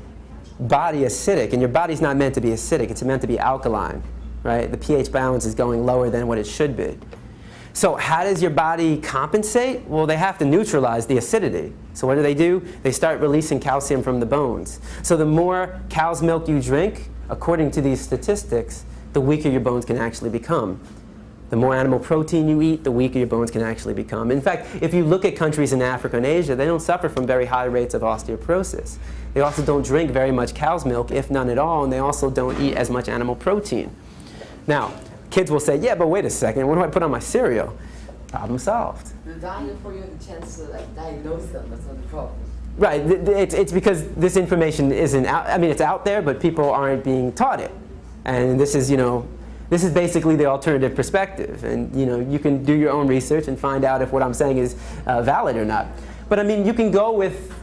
[SPEAKER 1] body acidic, and your body's not meant to be acidic. It's meant to be alkaline, right? The pH balance is going lower than what it should be. So how does your body compensate? Well, they have to neutralize the acidity. So what do? They start releasing calcium from the bones. So the more cow's milk you drink, according to these statistics, the weaker your bones can actually become. The more animal protein you eat, the weaker your bones can actually become. In fact, if you look at countries in Africa and Asia, they don't suffer from very high rates of osteoporosis. They also don't drink very much cow's milk, if none at all, and they also don't eat as much animal protein. Now, kids will say, yeah, but wait a second, what do I put on my cereal? Problem solved.
[SPEAKER 7] The diet for you the chance to diagnose them, that's not the problem.
[SPEAKER 1] Right, it's because this information isn't out, I mean, it's out there, but people aren't being taught it. And this is, you know, this is basically the alternative perspective, and you know, you can do your own research and find out if what I'm saying is valid or not. But I mean, you can go with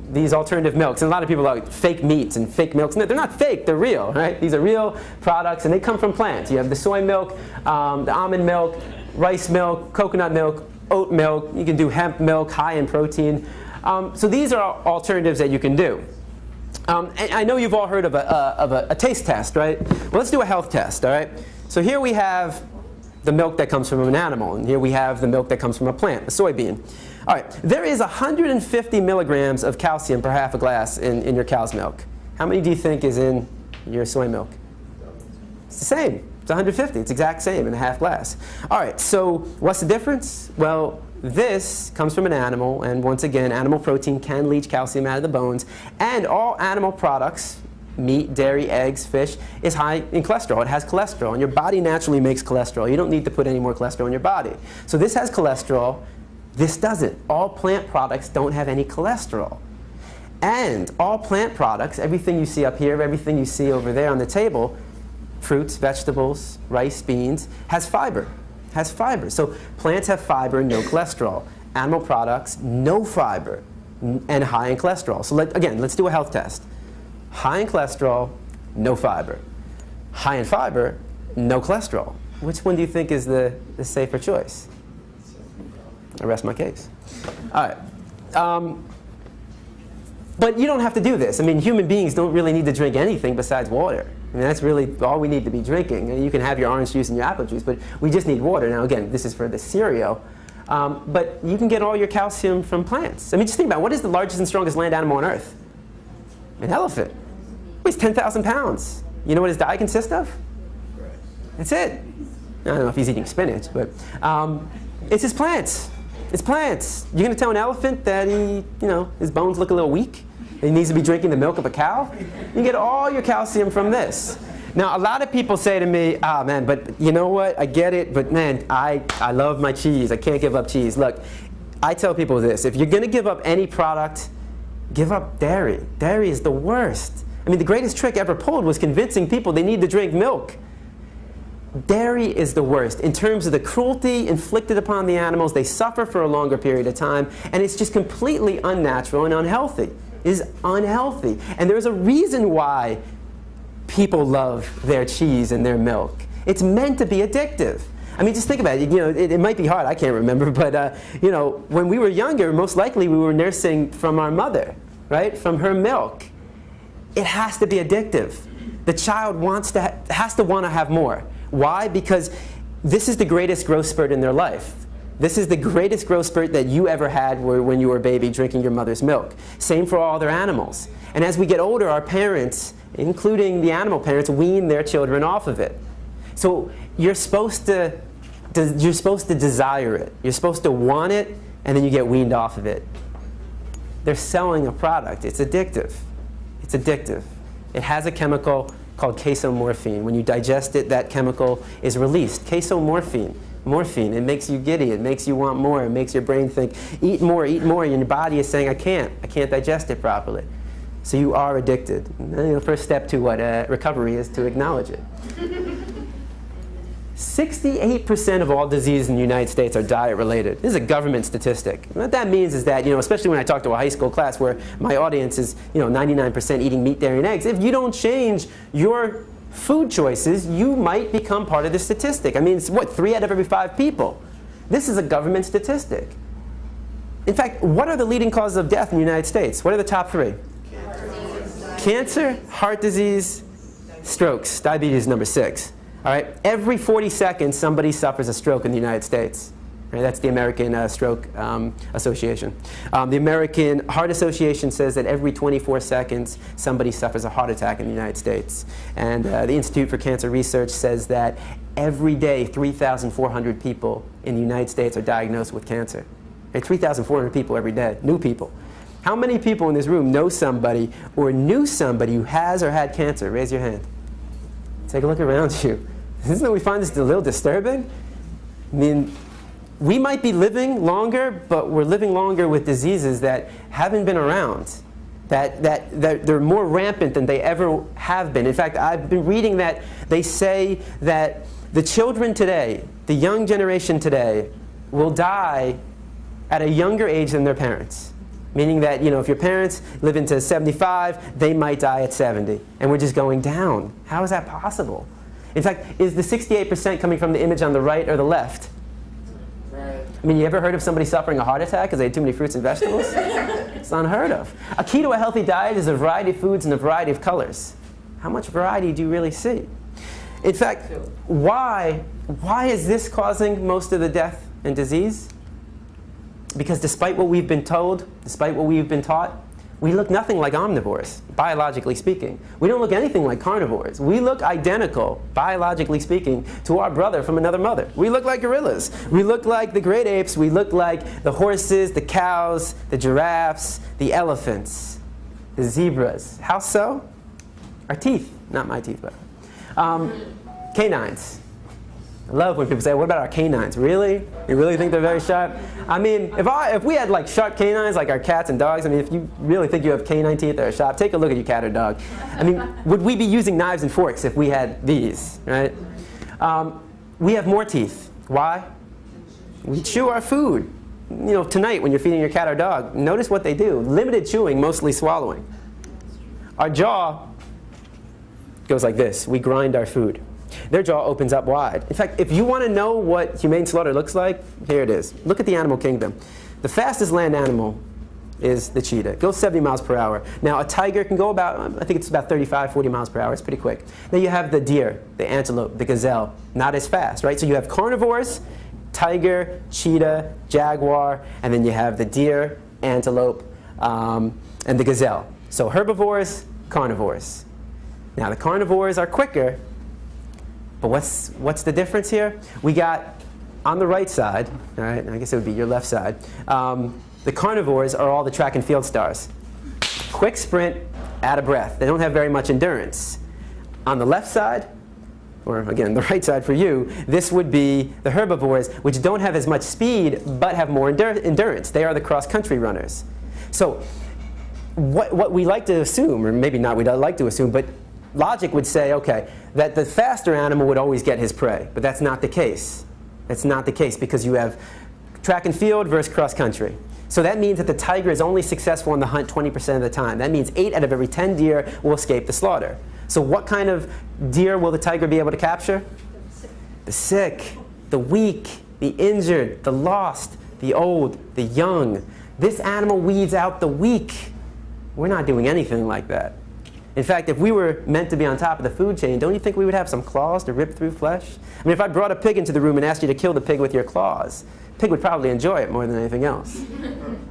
[SPEAKER 1] these alternative milks, and a lot of people are like fake meats and fake milks. No, they're not fake, they're real, right? These are real products, and they come from plants. You have the soy milk, the almond milk, rice milk, coconut milk, oat milk. You can do hemp milk, high in protein. So these are alternatives that you can do. And I know you've all heard of a taste test, right? Well, let's do a health test, all right? So here we have the milk that comes from an animal, and here we have the milk that comes from a plant, a soybean. All right, there is 150 milligrams of calcium per half a glass in your cow's milk. How many do you think is in your soy milk? It's the same. It's 150. It's the exact same in a half glass. All right, so what's the difference? Well, this comes from an animal, and once again, animal protein can leach calcium out of the bones, and all animal products, meat, dairy, eggs, fish, is high in cholesterol. It has cholesterol, and your body naturally makes cholesterol. You don't need to put any more cholesterol in your body. So this has cholesterol. This doesn't. All plant products don't have any cholesterol. And all plant products, everything you see up here, everything you see over there on the table, fruits, vegetables, rice, beans, has fiber. Has fiber. So plants have fiber, no cholesterol. Animal products, no fiber, and high in cholesterol. So again, let's do a health test. High in cholesterol, no fiber. High in fiber, no cholesterol. Which one do you think is the safer choice? I rest my case. All right. But you don't have to do this. I mean, human beings don't really need to drink anything besides water. I mean, that's really all we need to be drinking. And you can have your orange juice and your apple juice, but we just need water. Now, again, this is for the cereal. But you can get all your calcium from plants. I mean, just think about it. What is the largest and strongest land animal on Earth? An elephant. Weighs 10,000 pounds. You know what his diet consists of? That's it. I don't know if he's eating spinach, but it's his plants. It's plants. You're going to tell an elephant that his bones look a little weak? He needs to be drinking the milk of a cow? You get all your calcium from this. Now, a lot of people say to me, man, but you know what? I get it, but man, I love my cheese. I can't give up cheese. Look, I tell people this. If you're going to give up any product, give up dairy. Dairy is the worst. I mean, the greatest trick ever pulled was convincing people they need to drink milk. Dairy is the worst in terms of the cruelty inflicted upon the animals. They suffer for a longer period of time, and it's just completely unnatural and unhealthy. It is unhealthy. And there's a reason why people love their cheese and their milk. It's meant to be addictive. I mean, just think about it. It might be hard. I can't remember. But, when we were younger, most likely we were nursing from our mother, right? From her milk. It has to be addictive. The child has to want to have more. Why? Because this is the greatest growth spurt in their life. This is the greatest growth spurt that you ever had when you were a baby drinking your mother's milk. Same for all other animals. And as we get older, our parents, including the animal parents, wean their children off of it. So you're supposed to desire it. You're supposed to want it, and then you get weaned off of it. They're selling a product. It's addictive. It's addictive. It has a chemical called casomorphine. When you digest it, that chemical is released. Casomorphine. Morphine. It makes you giddy. It makes you want more. It makes your brain think, eat more, eat more. And your body is saying, I can't digest it properly. So you are addicted. And the first step to recovery is to acknowledge it. 68% of all diseases in the United States are diet-related. This is a government statistic. And what that means is that, especially when I talk to a high school class where my audience is, 99% eating meat, dairy, and eggs, if you don't change your food choices, you might become part of the statistic. I mean, it's what, 3 out of every 5 people. This is a government statistic. In fact, what are the leading causes of death in the United States? What are the top 3? Cancer, heart disease, strokes. Diabetes is number 6. All right? Every 40 seconds, somebody suffers a stroke in the United States. Right? That's the American Stroke Association. The American Heart Association says that every 24 seconds, somebody suffers a heart attack in the United States. And the Institute for Cancer Research says that every day, 3,400 people in the United States are diagnosed with cancer. Okay? 3,400 people every day, new people. How many people in this room know somebody or knew somebody who has or had cancer? Raise your hand. Take a look around you. Isn't it we find this a little disturbing? I mean, we might be living longer, but we're living longer with diseases that haven't been around, that they're more rampant than they ever have been. In fact, I've been reading that they say that the children today, the young generation today, will die at a younger age than their parents. Meaning that, if your parents live into 75, they might die at 70. And we're just going down. How is that possible? In fact, is the 68% coming from the image on the right or the left?
[SPEAKER 7] Right.
[SPEAKER 1] I mean, you ever heard of somebody suffering a heart attack because they had too many fruits and vegetables? It's unheard of. A key to a healthy diet is a variety of foods and a variety of colors. How much variety do you really see? In fact, why is this causing most of the death and disease? Because despite what we've been told, despite what we've been taught, we look nothing like omnivores, biologically speaking. We don't look anything like carnivores. We look identical, biologically speaking, to our brother from another mother. We look like gorillas. We look like the great apes. We look like the horses, the cows, the giraffes, the elephants, the zebras. How so? Our teeth. Not my teeth, but canines. I love when people say, what about our canines? Really? You really think they're very sharp? I mean, if we had like sharp canines like our cats and dogs, I mean, if you really think you have canine teeth that are sharp, take a look at your cat or dog. I mean, would we be using knives and forks if we had these, right? We have more teeth. Why? We chew our food. Tonight when you're feeding your cat or dog, notice what they do. Limited chewing, mostly swallowing. Our jaw goes like this. We grind our food. Their jaw opens up wide. In fact, if you want to know what humane slaughter looks like, here it is. Look at the animal kingdom. The fastest land animal is the cheetah. It goes 70 miles per hour. Now, a tiger can go about, I think it's about 35, 40 miles per hour. It's pretty quick. Then you have the deer, the antelope, the gazelle, not as fast, right? So you have carnivores, tiger, cheetah, jaguar, and then you have the deer, antelope, and the gazelle. So herbivores, carnivores. Now, the carnivores are quicker, but what's the difference here? We got, on the right side, all right, I guess it would be your left side, the carnivores are all the track and field stars. Quick sprint, out of breath. They don't have very much endurance. On the left side, or again, the right side for you, this would be the herbivores, which don't have as much speed, but have more endurance. They are the cross-country runners. So what we like to assume, or maybe not we don't like to assume, but logic would say, okay, that the faster animal would always get his prey. But that's not the case. That's not the case, because you have track and field versus cross-country. So that means that the tiger is only successful in the hunt 20% of the time. That means 8 out of every 10 deer will escape the slaughter. So what kind of deer will the tiger be able to capture? The sick, the weak, the injured, the lost, the old, the young. This animal weeds out the weak. We're not doing anything like that. In fact, if we were meant to be on top of the food chain, don't you think we would have some claws to rip through flesh? I mean, if I brought a pig into the room and asked you to kill the pig with your claws, pig would probably enjoy it more than anything else. And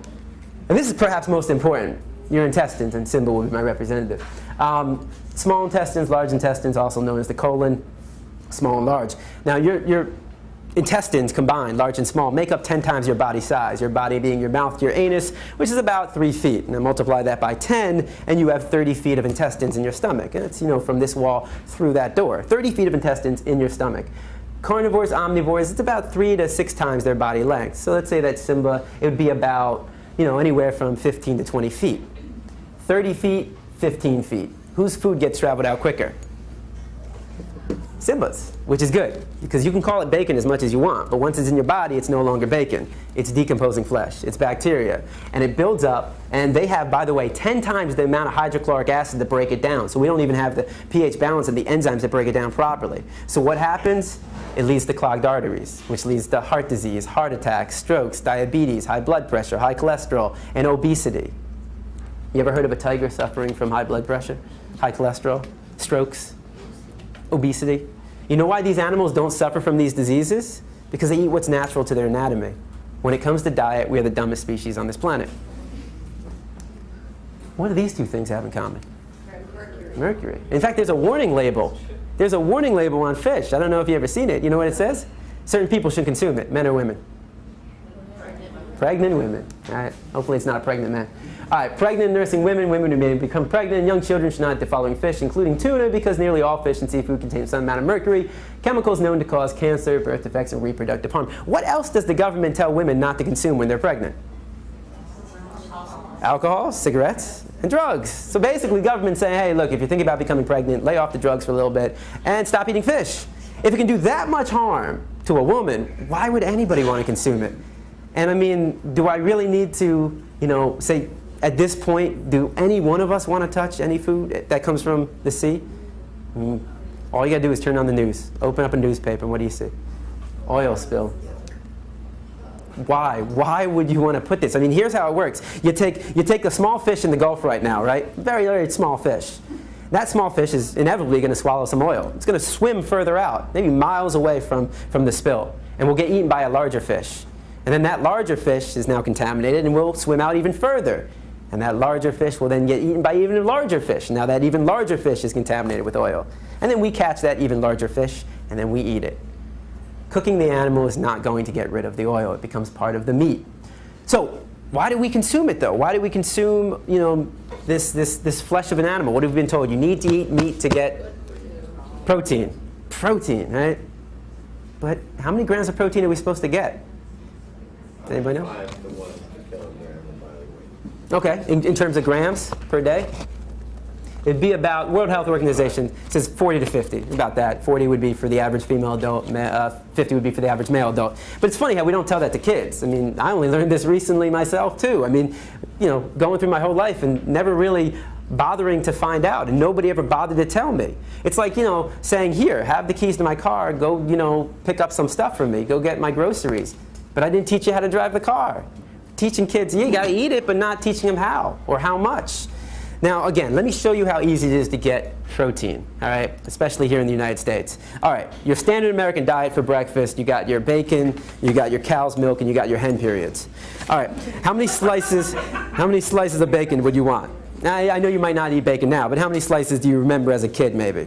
[SPEAKER 1] this is perhaps most important, your intestines, and Simba will be my representative. Small intestines, large intestines, also known as the colon, small and large. Now your intestines combined, large and small, make up 10 times your body size, your body being your mouth to your anus, which is about 3 feet. Now multiply that by 10, and you have 30 feet of intestines in your stomach. And it's, you know, from this wall through that door. 30 feet of intestines in your stomach. Carnivores, omnivores, it's about 3 to 6 times their body length. So let's say that Simba, it would be about, you know, anywhere from 15 to 20 feet. 30 feet, 15 feet. Whose food gets traveled out quicker? Simba's, which is good, because you can call it bacon as much as you want, but once it's in your body, it's no longer bacon. It's decomposing flesh. It's bacteria. And it builds up, and they have, by the way, 10 times the amount of hydrochloric acid to break it down. So we don't even have the pH balance and the enzymes to break it down properly. So what happens? It leads to clogged arteries, which leads to heart disease, heart attacks, strokes, diabetes, high blood pressure, high cholesterol, and obesity. You ever heard of a tiger suffering from high blood pressure, high cholesterol, strokes, obesity? You know why these animals don't suffer from these diseases? Because they eat what's natural to their anatomy. When it comes to diet, we are the dumbest species on this planet. What do these two things have in common? Mercury. Mercury. In fact, there's a warning label. There's a warning label on fish. I don't know if you've ever seen it. You know what it says? Certain people should consume it, men or women. Pregnant women. All right. Hopefully it's not a pregnant man. All right. Pregnant nursing women, women who may become pregnant, young children should not eat the following fish, including tuna, because nearly all fish and seafood contain some amount of mercury, chemicals known to cause cancer, birth defects, and reproductive harm. What else does the government tell women not to consume when they're pregnant? Alcohol, cigarettes, and drugs. So basically, government's saying, hey, look, if you're thinking about becoming pregnant, lay off the drugs for a little bit and stop eating fish. If it can do that much harm to a woman, why would anybody want to consume it? And I mean, do I really need to, you know, say, at this point, do any one of us want to touch any food that comes from the sea? All you got to do is turn on the news, open up a newspaper, and what do you see? Oil spill. Why? Why would you want to put this? I mean, here's how it works. You take a small fish in the Gulf right now, right? Very, very small fish. That small fish is inevitably going to swallow some oil. It's going to swim further out, maybe miles away from the spill, and will get eaten by a larger fish. And then that larger fish is now contaminated and will swim out even further. And that larger fish will then get eaten by even larger fish. Now that even larger fish is contaminated with oil. And then we catch that even larger fish, and then we eat it. Cooking the animal is not going to get rid of the oil. It becomes part of the meat. So why do we consume it, though? Why do we consume, you know, this flesh of an animal? What have we been told? You need to eat meat to get protein. Protein, right? But how many grams of protein are we supposed to get? Does anybody know?
[SPEAKER 2] 5 to 1 kilogram of body weight.
[SPEAKER 1] Okay, in terms of grams per day? It'd be about, World Health Organization says 40 to 50, about that. 40 would be for the average female adult, 50 would be for the average male adult. But it's funny how we don't tell that to kids. I mean, I only learned this recently myself too. I mean, you know, going through my whole life and never really bothering to find out, and nobody ever bothered to tell me. It's like, you know, saying, here, have the keys to my car, go, you know, pick up some stuff from me, go get my groceries. But I didn't teach you how to drive the car. teaching kids, you gotta eat it, but not teaching them how or how much. Now, again, let me show you how easy it is to get protein, all right, especially here in the United States. All right, your standard American diet for breakfast, you got your bacon, you got your cow's milk, and you got your hen periods. All right, how many slices of bacon would you want? Now, I know you might not eat bacon now, but how many slices do you remember as a kid, maybe?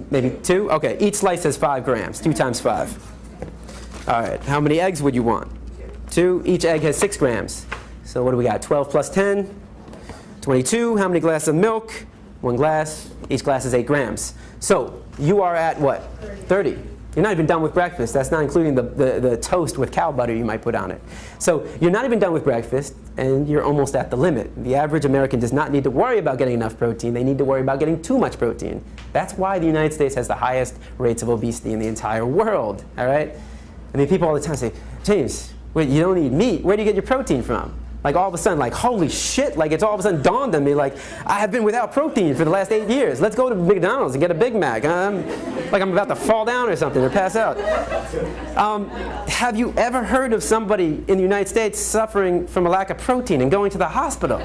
[SPEAKER 1] Maybe 2? Okay, each slice has 5 grams, 2 times 5. All right, how many eggs would you want? 2, each egg has 6 grams. So what do we got, 12 plus 10? 22, how many glasses of milk? 1 glass, each glass is 8 grams. So you are at what? 30. You're not even done with breakfast. That's not including the toast with cow butter you might put on it. So you're not even done with breakfast, and you're almost at the limit. The average American does not need to worry about getting enough protein. They need to worry about getting too much protein. That's why the United States has the highest rates of obesity in the entire world, all right? I mean, people all the time say, James, wait, you don't eat meat. Where do you get your protein from? Like all of a sudden, like, holy shit, like it's all of a sudden dawned on me, like, I have been without protein for the last 8 years. Let's go to McDonald's and get a Big Mac. Like I'm about to fall down or something or pass out. Have you ever heard of somebody in the United States suffering from a lack of protein and going to the hospital?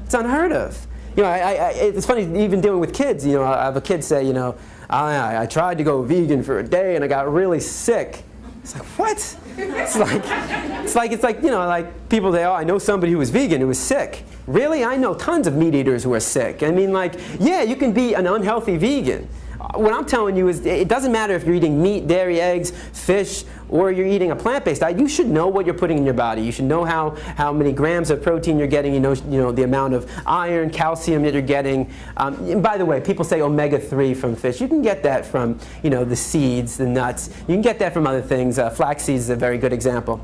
[SPEAKER 1] It's unheard of. You know, it's funny, even dealing with kids, you know, I have a kid say, you know, I tried to go vegan for a day and I got really sick. It's like, what? It's like, you know, like people say, oh, I know somebody who was vegan who was sick. Really? I know tons of meat eaters who are sick. I mean, like, yeah, you can be an unhealthy vegan. What I'm telling you is it doesn't matter if you're eating meat, dairy, eggs, fish, or you're eating a plant-based diet. You should know what you're putting in your body. You should know how many grams of protein you're getting. You know the amount of iron, calcium that you're getting. And by the way, people say omega-3 from fish. You can get that from, you know, the seeds, the nuts. You can get that from other things. Flax seeds is a very good example.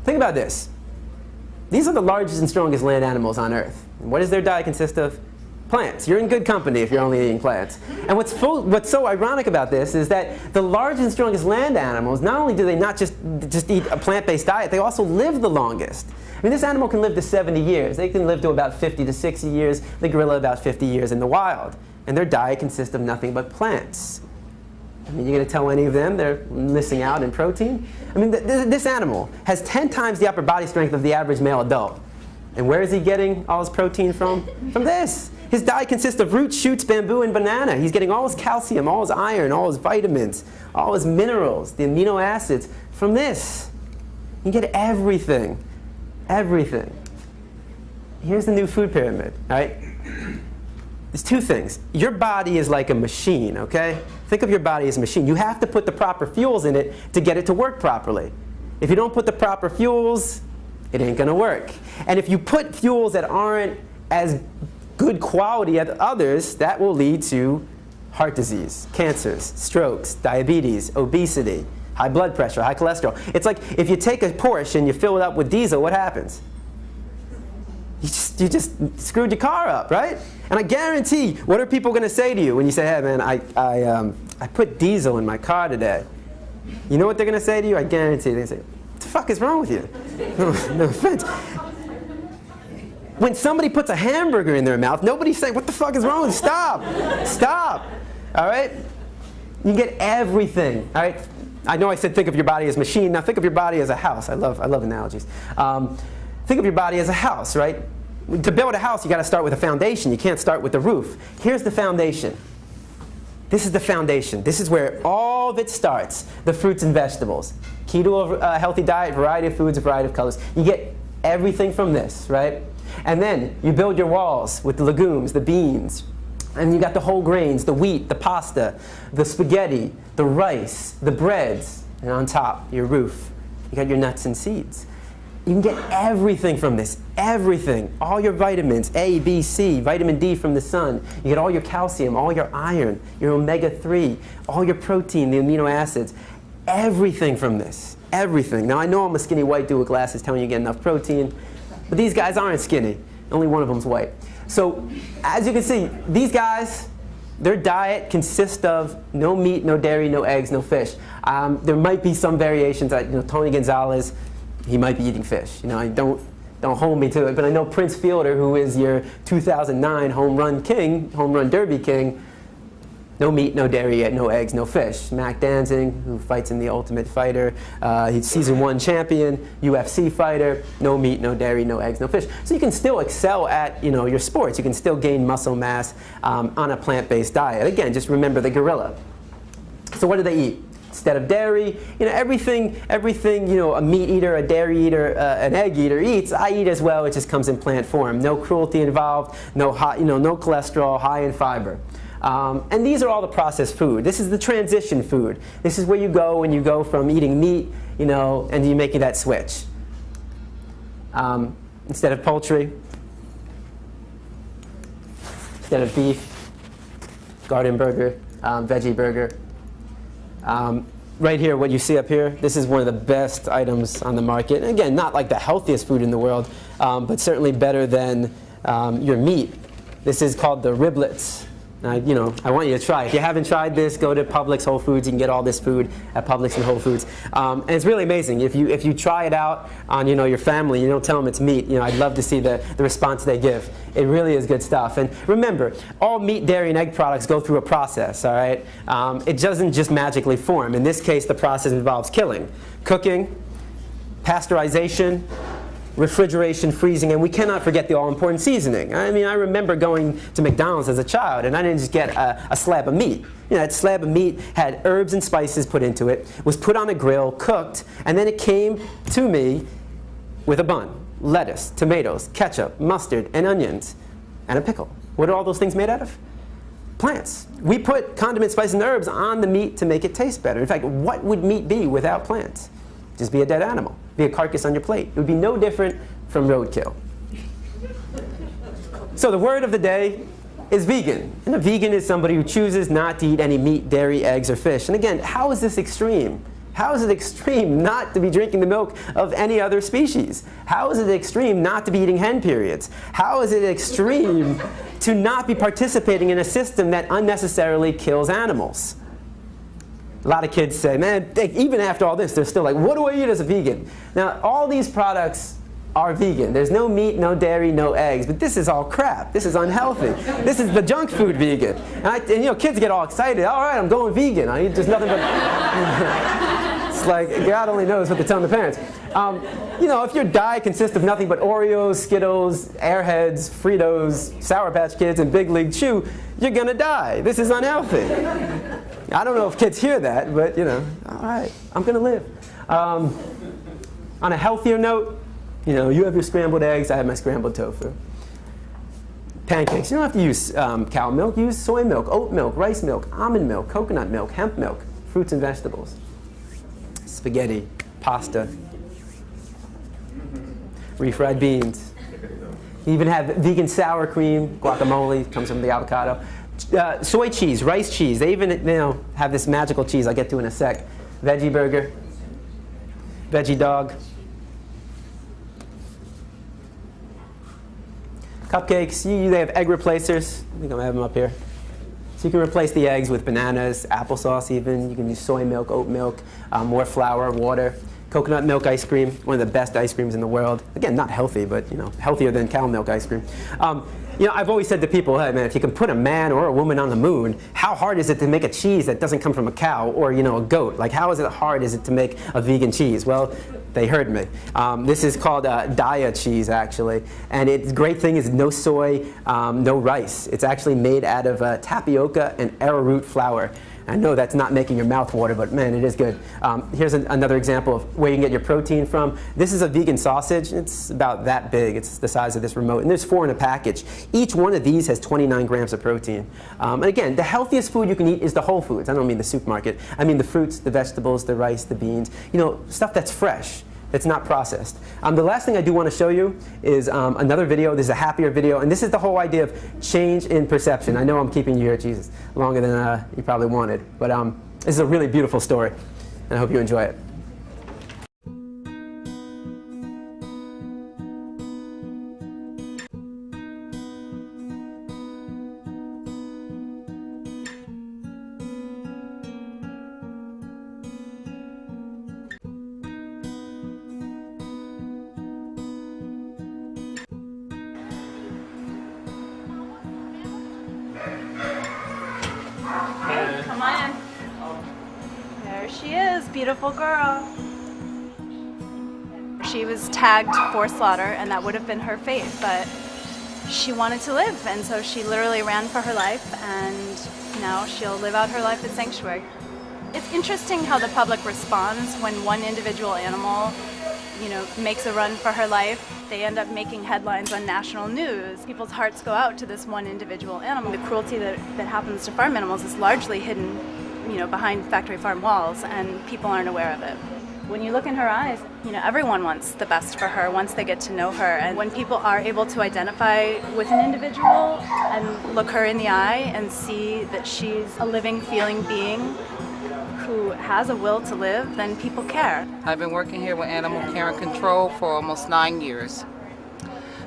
[SPEAKER 1] Think about this. These are the largest and strongest land animals on Earth. And what does their diet consist of? Plants. You're in good company if you're only eating plants. And what's so ironic about this is that the largest and strongest land animals, not only do they not just eat a plant-based diet, they also live the longest. I mean, this animal can live to 70 years. They can live to about 50 to 60 years. The gorilla about 50 years in the wild. And their diet consists of nothing but plants. I mean, you're going to tell any of them they're missing out in protein? I mean, this animal has 10 times the upper body strength of the average male adult. And where is he getting all his protein from? From this. His diet consists of roots, shoots, bamboo, and banana. He's getting all his calcium, all his iron, all his vitamins, all his minerals, the amino acids from this. You get everything. Everything. Here's the new food pyramid, all right? There's 2 things. Your body is like a machine, okay? Think of your body as a machine. You have to put the proper fuels in it to get it to work properly. If you don't put the proper fuels, it ain't gonna work. And if you put fuels that aren't as good quality as others, that will lead to heart disease, cancers, strokes, diabetes, obesity, high blood pressure, high cholesterol. It's like if you take a Porsche and you fill it up with diesel, what happens? You just screwed your car up, right? And I guarantee, what are people going to say to you when you say, hey man, I put diesel in my car today? You know what they're going to say to you? I guarantee they say, what the fuck is wrong with you? No offense. When somebody puts a hamburger in their mouth, nobody's saying, what the fuck is wrong with you? Stop. Stop. All right? You get everything. All right? I know I said think of your body as a machine. Now think of your body as a house. I love analogies. Think of your body as a house, right? To build a house, you got to start with a foundation. You can't start with the roof. Here's the foundation. This is the foundation. This is where all of it starts. The fruits and vegetables. Keto, healthy diet, variety of foods, a variety of colors. You get everything from this, right? And then you build your walls with the legumes, the beans, and you got the whole grains, the wheat, the pasta, the spaghetti, the rice, the breads, and on top, your roof. You got your nuts and seeds. You can get everything from this, everything. All your vitamins, A, B, C, vitamin D from the sun. You get all your calcium, all your iron, your omega-3, all your protein, the amino acids. Everything from this, everything. Now I know I'm a skinny white dude with glasses telling you get enough protein, but these guys aren't skinny. Only one of them's white. So as you can see, these guys, their diet consists of no meat, no dairy, no eggs, no fish. There might be some variations. Tony Gonzalez, he might be eating fish. Don't hold me to it. But I know Prince Fielder, who is your 2009 home run derby king, No meat, no dairy, no eggs, no fish. Mac Danzig, who fights in The Ultimate Fighter, he's season 1 champion, UFC fighter. No meat, no dairy, no eggs, no fish. So you can still excel at your sports. You can still gain muscle mass on a plant-based diet. Again, just remember the gorilla. So what do they eat? Instead of dairy, everything a meat eater, a dairy eater, an egg eater eats, I eat as well. It just comes in plant form. No cruelty involved, no no cholesterol, high in fiber. And these are all the processed food. This is the transition food. This is where you go when you go from eating meat, and you're making that switch. Instead of poultry, instead of beef, garden burger, veggie burger. Right here, what you see up here, this is one of the best items on the market. And again, not like the healthiest food in the world, but certainly better than your meat. This is called the riblets. I want you to try it. If you haven't tried this, go to Publix, Whole Foods. You can get all this food at Publix and Whole Foods. And it's really amazing. If you try it out on your family, you don't tell them it's meat. I'd love to see the response they give. It really is good stuff. And remember, all meat, dairy, and egg products go through a process. All right, it doesn't just magically form. In this case, the process involves killing, cooking, pasteurization, refrigeration, freezing, and we cannot forget the all-important seasoning. I mean, I remember going to McDonald's as a child, and I didn't just get a slab of meat. That slab of meat had herbs and spices put into it, was put on a grill, cooked, and then it came to me with a bun, lettuce, tomatoes, ketchup, mustard, and onions, and a pickle. What are all those things made out of? Plants. We put condiments, spices, and herbs on the meat to make it taste better. In fact, what would meat be without plants? Just be a dead animal. Be a carcass on your plate. It would be no different from roadkill. So the word of the day is vegan. And a vegan is somebody who chooses not to eat any meat, dairy, eggs, or fish. And again, how is this extreme? How is it extreme not to be drinking the milk of any other species? How is it extreme not to be eating hen periods? How is it extreme to not be participating in a system that unnecessarily kills animals? A lot of kids say, man, even after all this, they're still like, what do I eat as a vegan? Now, all these products are vegan. There's no meat, no dairy, no eggs, but this is all crap. This is unhealthy. This is the junk food vegan. And kids get all excited. All right, I'm going vegan. I eat just nothing but... It's like, God only knows what to tell the parents. If your diet consists of nothing but Oreos, Skittles, Airheads, Fritos, Sour Patch Kids, and Big League Chew, you're gonna die. This is unhealthy. I don't know if kids hear that, but all right, I'm gonna live. On a healthier note, you have your scrambled eggs, I have my scrambled tofu. Pancakes, you don't have to use cow milk, use soy milk, oat milk, rice milk, almond milk, coconut milk, hemp milk, fruits and vegetables. Spaghetti, pasta, refried beans. You even have vegan sour cream, guacamole, comes from the avocado. Soy cheese, rice cheese. They even have this magical cheese I'll get to in a sec. Veggie burger, veggie dog. Cupcakes, they have egg replacers. I think I'm gonna have them up here. So you can replace the eggs with bananas, applesauce even. You can use soy milk, oat milk, more flour, water. Coconut milk ice cream, one of the best ice creams in the world. Again, not healthy, but healthier than cow milk ice cream. I've always said to people, hey man, if you can put a man or a woman on the moon, how hard is it to make a cheese that doesn't come from a cow or a goat? Like how hard is it to make a vegan cheese? Well, they heard me. This is called Daya cheese actually, and its great thing is no soy, no rice. It's actually made out of tapioca and arrowroot flour. I know that's not making your mouth water, but man, it is good. Here's another example of where you can get your protein from. This is a vegan sausage. It's about that big. It's the size of this remote, and there's 4 in a package. Each one of these has 29 grams of protein. And again, the healthiest food you can eat is the whole foods. I don't mean the supermarket. I mean the fruits, the vegetables, the rice, the beans. Stuff that's fresh. It's not processed. The last thing I do want to show you is another video. This is a happier video, and this is the whole idea of change in perception. I know I'm keeping you here, Jesus, longer than you probably wanted, but this is a really beautiful story, and I hope you enjoy it.
[SPEAKER 8] she is, beautiful girl. She was tagged for slaughter, and that would have been her fate, but she wanted to live, and so she literally ran for her life, and now she'll live out her life at sanctuary. It's interesting how the public responds when one individual animal, makes a run for her life. They end up making headlines on national news. People's hearts go out to this one individual animal. The cruelty that happens to farm animals is largely hidden, behind factory farm walls, and people aren't aware of it. When you look in her eyes, everyone wants the best for her once they get to know her. And when people are able to identify with an individual and look her in the eye and see that she's a living, feeling being who has a will to live, then people care.
[SPEAKER 9] I've been working here with Animal Care and Control for almost 9 years.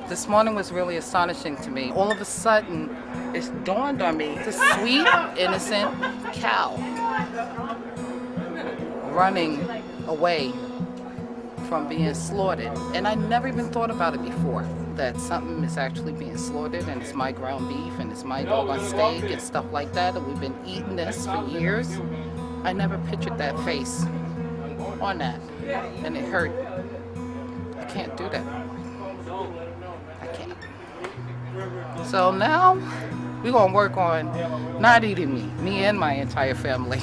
[SPEAKER 9] This morning was really astonishing to me. All of a sudden, it dawned on me, this sweet, innocent cow running away from being slaughtered. And I never even thought about it before, that something is actually being slaughtered and it's my ground beef and it's my dog on steak and stuff like that, and we've been eating this for years. I never pictured that face on that, and it hurt. I can't do that. I can't. So now we're gonna work on not eating me and my entire family.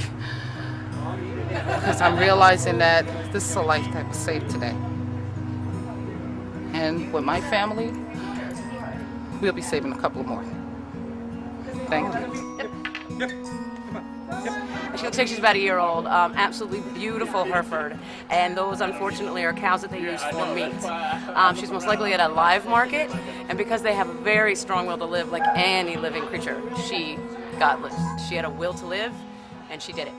[SPEAKER 9] Because I'm realizing that this is a life that was saved today. And with my family, we'll be saving a couple more. Thank you.
[SPEAKER 10] She looks like she's about a year old. Absolutely beautiful Hereford. And those, unfortunately, are cows that they use for meat. She's most likely at a live market. And because they have a very strong will to live, like any living creature, she had a will to live, and she did it.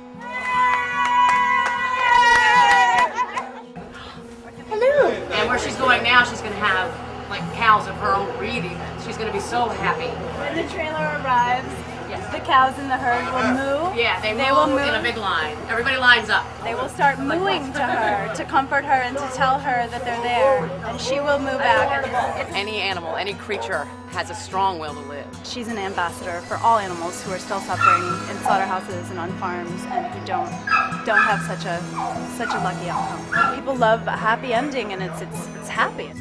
[SPEAKER 10] Hello. And where she's going now, she's going to have like cows of her own breed even. She's going to be so happy.
[SPEAKER 8] When the trailer arrives,
[SPEAKER 10] yes,
[SPEAKER 8] the cows in the herd will moo.
[SPEAKER 10] Yeah, they will move in a big line. Everybody lines up.
[SPEAKER 8] They will start mooing to her, to comfort her and to tell her that they're there. And she will moo back.
[SPEAKER 10] Any animal, any creature has a strong will to live.
[SPEAKER 8] She's an ambassador for all animals who are still suffering in slaughterhouses and on farms and who don't have such a lucky outcome. People love a happy ending, and it's happy.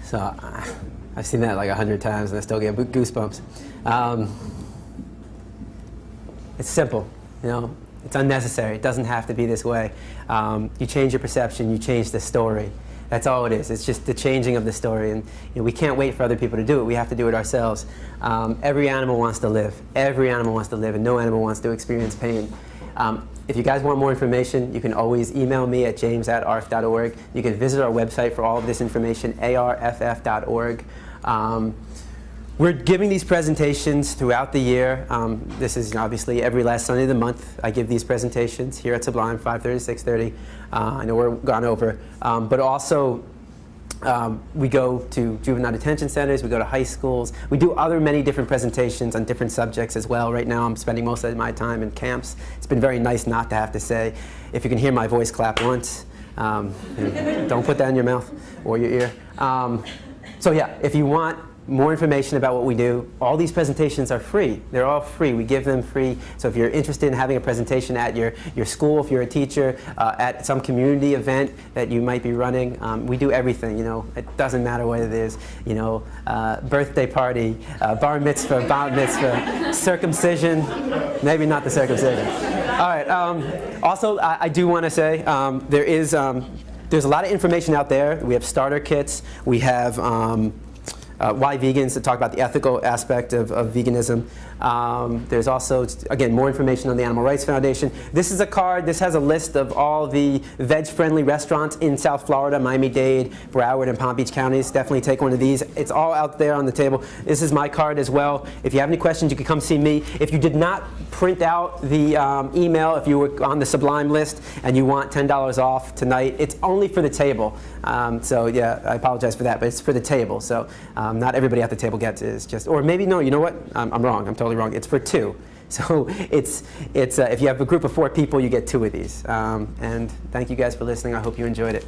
[SPEAKER 1] So I've seen that like 100 times and I still get goosebumps. It's simple, it's unnecessary. It doesn't have to be this way. You change your perception, you change the story. That's all it is. It's just the changing of the story, and we can't wait for other people to do it. We have to do it ourselves. Every animal wants to live. Every animal wants to live, and no animal wants to experience pain. If you guys want more information, you can always email me at james@arff.org. You can visit our website for all of this information, arff.org. We're giving these presentations throughout the year. This is obviously every last Sunday of the month. I give these presentations here at Sublime, 5:30 to 6:30. I know we're gone over. But also, we go to juvenile detention centers, we go to high schools. We do many different presentations on different subjects as well. Right now I'm spending most of my time in camps. It's been very nice not to have to say, if you can hear my voice, clap once. Don't put that in your mouth or your ear. So yeah, if you want more information about what we do, all these presentations are free. They're all free. We give them free. So if you're interested in having a presentation at your school, if you're a teacher, at some community event that you might be running, we do everything. It doesn't matter what it is. Birthday party, bar mitzvah, bat mitzvah, circumcision. Maybe not the circumcision. All right. Also, I do want to say there's a lot of information out there. We have starter kits. We have why vegans, to talk about the ethical aspect of veganism. There's also, again, more information on the Animal Rights Foundation. This is a card. This has a list of all the veg-friendly restaurants in South Florida, Miami-Dade, Broward, and Palm Beach counties. Definitely take one of these. It's all out there on the table. This is my card as well. If you have any questions, you can come see me. If you did not print out the email, if you were on the Sublime list and you want $10 off tonight, it's only for the table. So yeah, I apologize for that, but it's for the table. So not everybody at the table gets it. It's just, or maybe no, you know what? I'm wrong. I'm totally wrong. It's for 2. So it's if you have a group of 4 people, you get 2 of these. And thank you guys for listening. I hope you enjoyed it.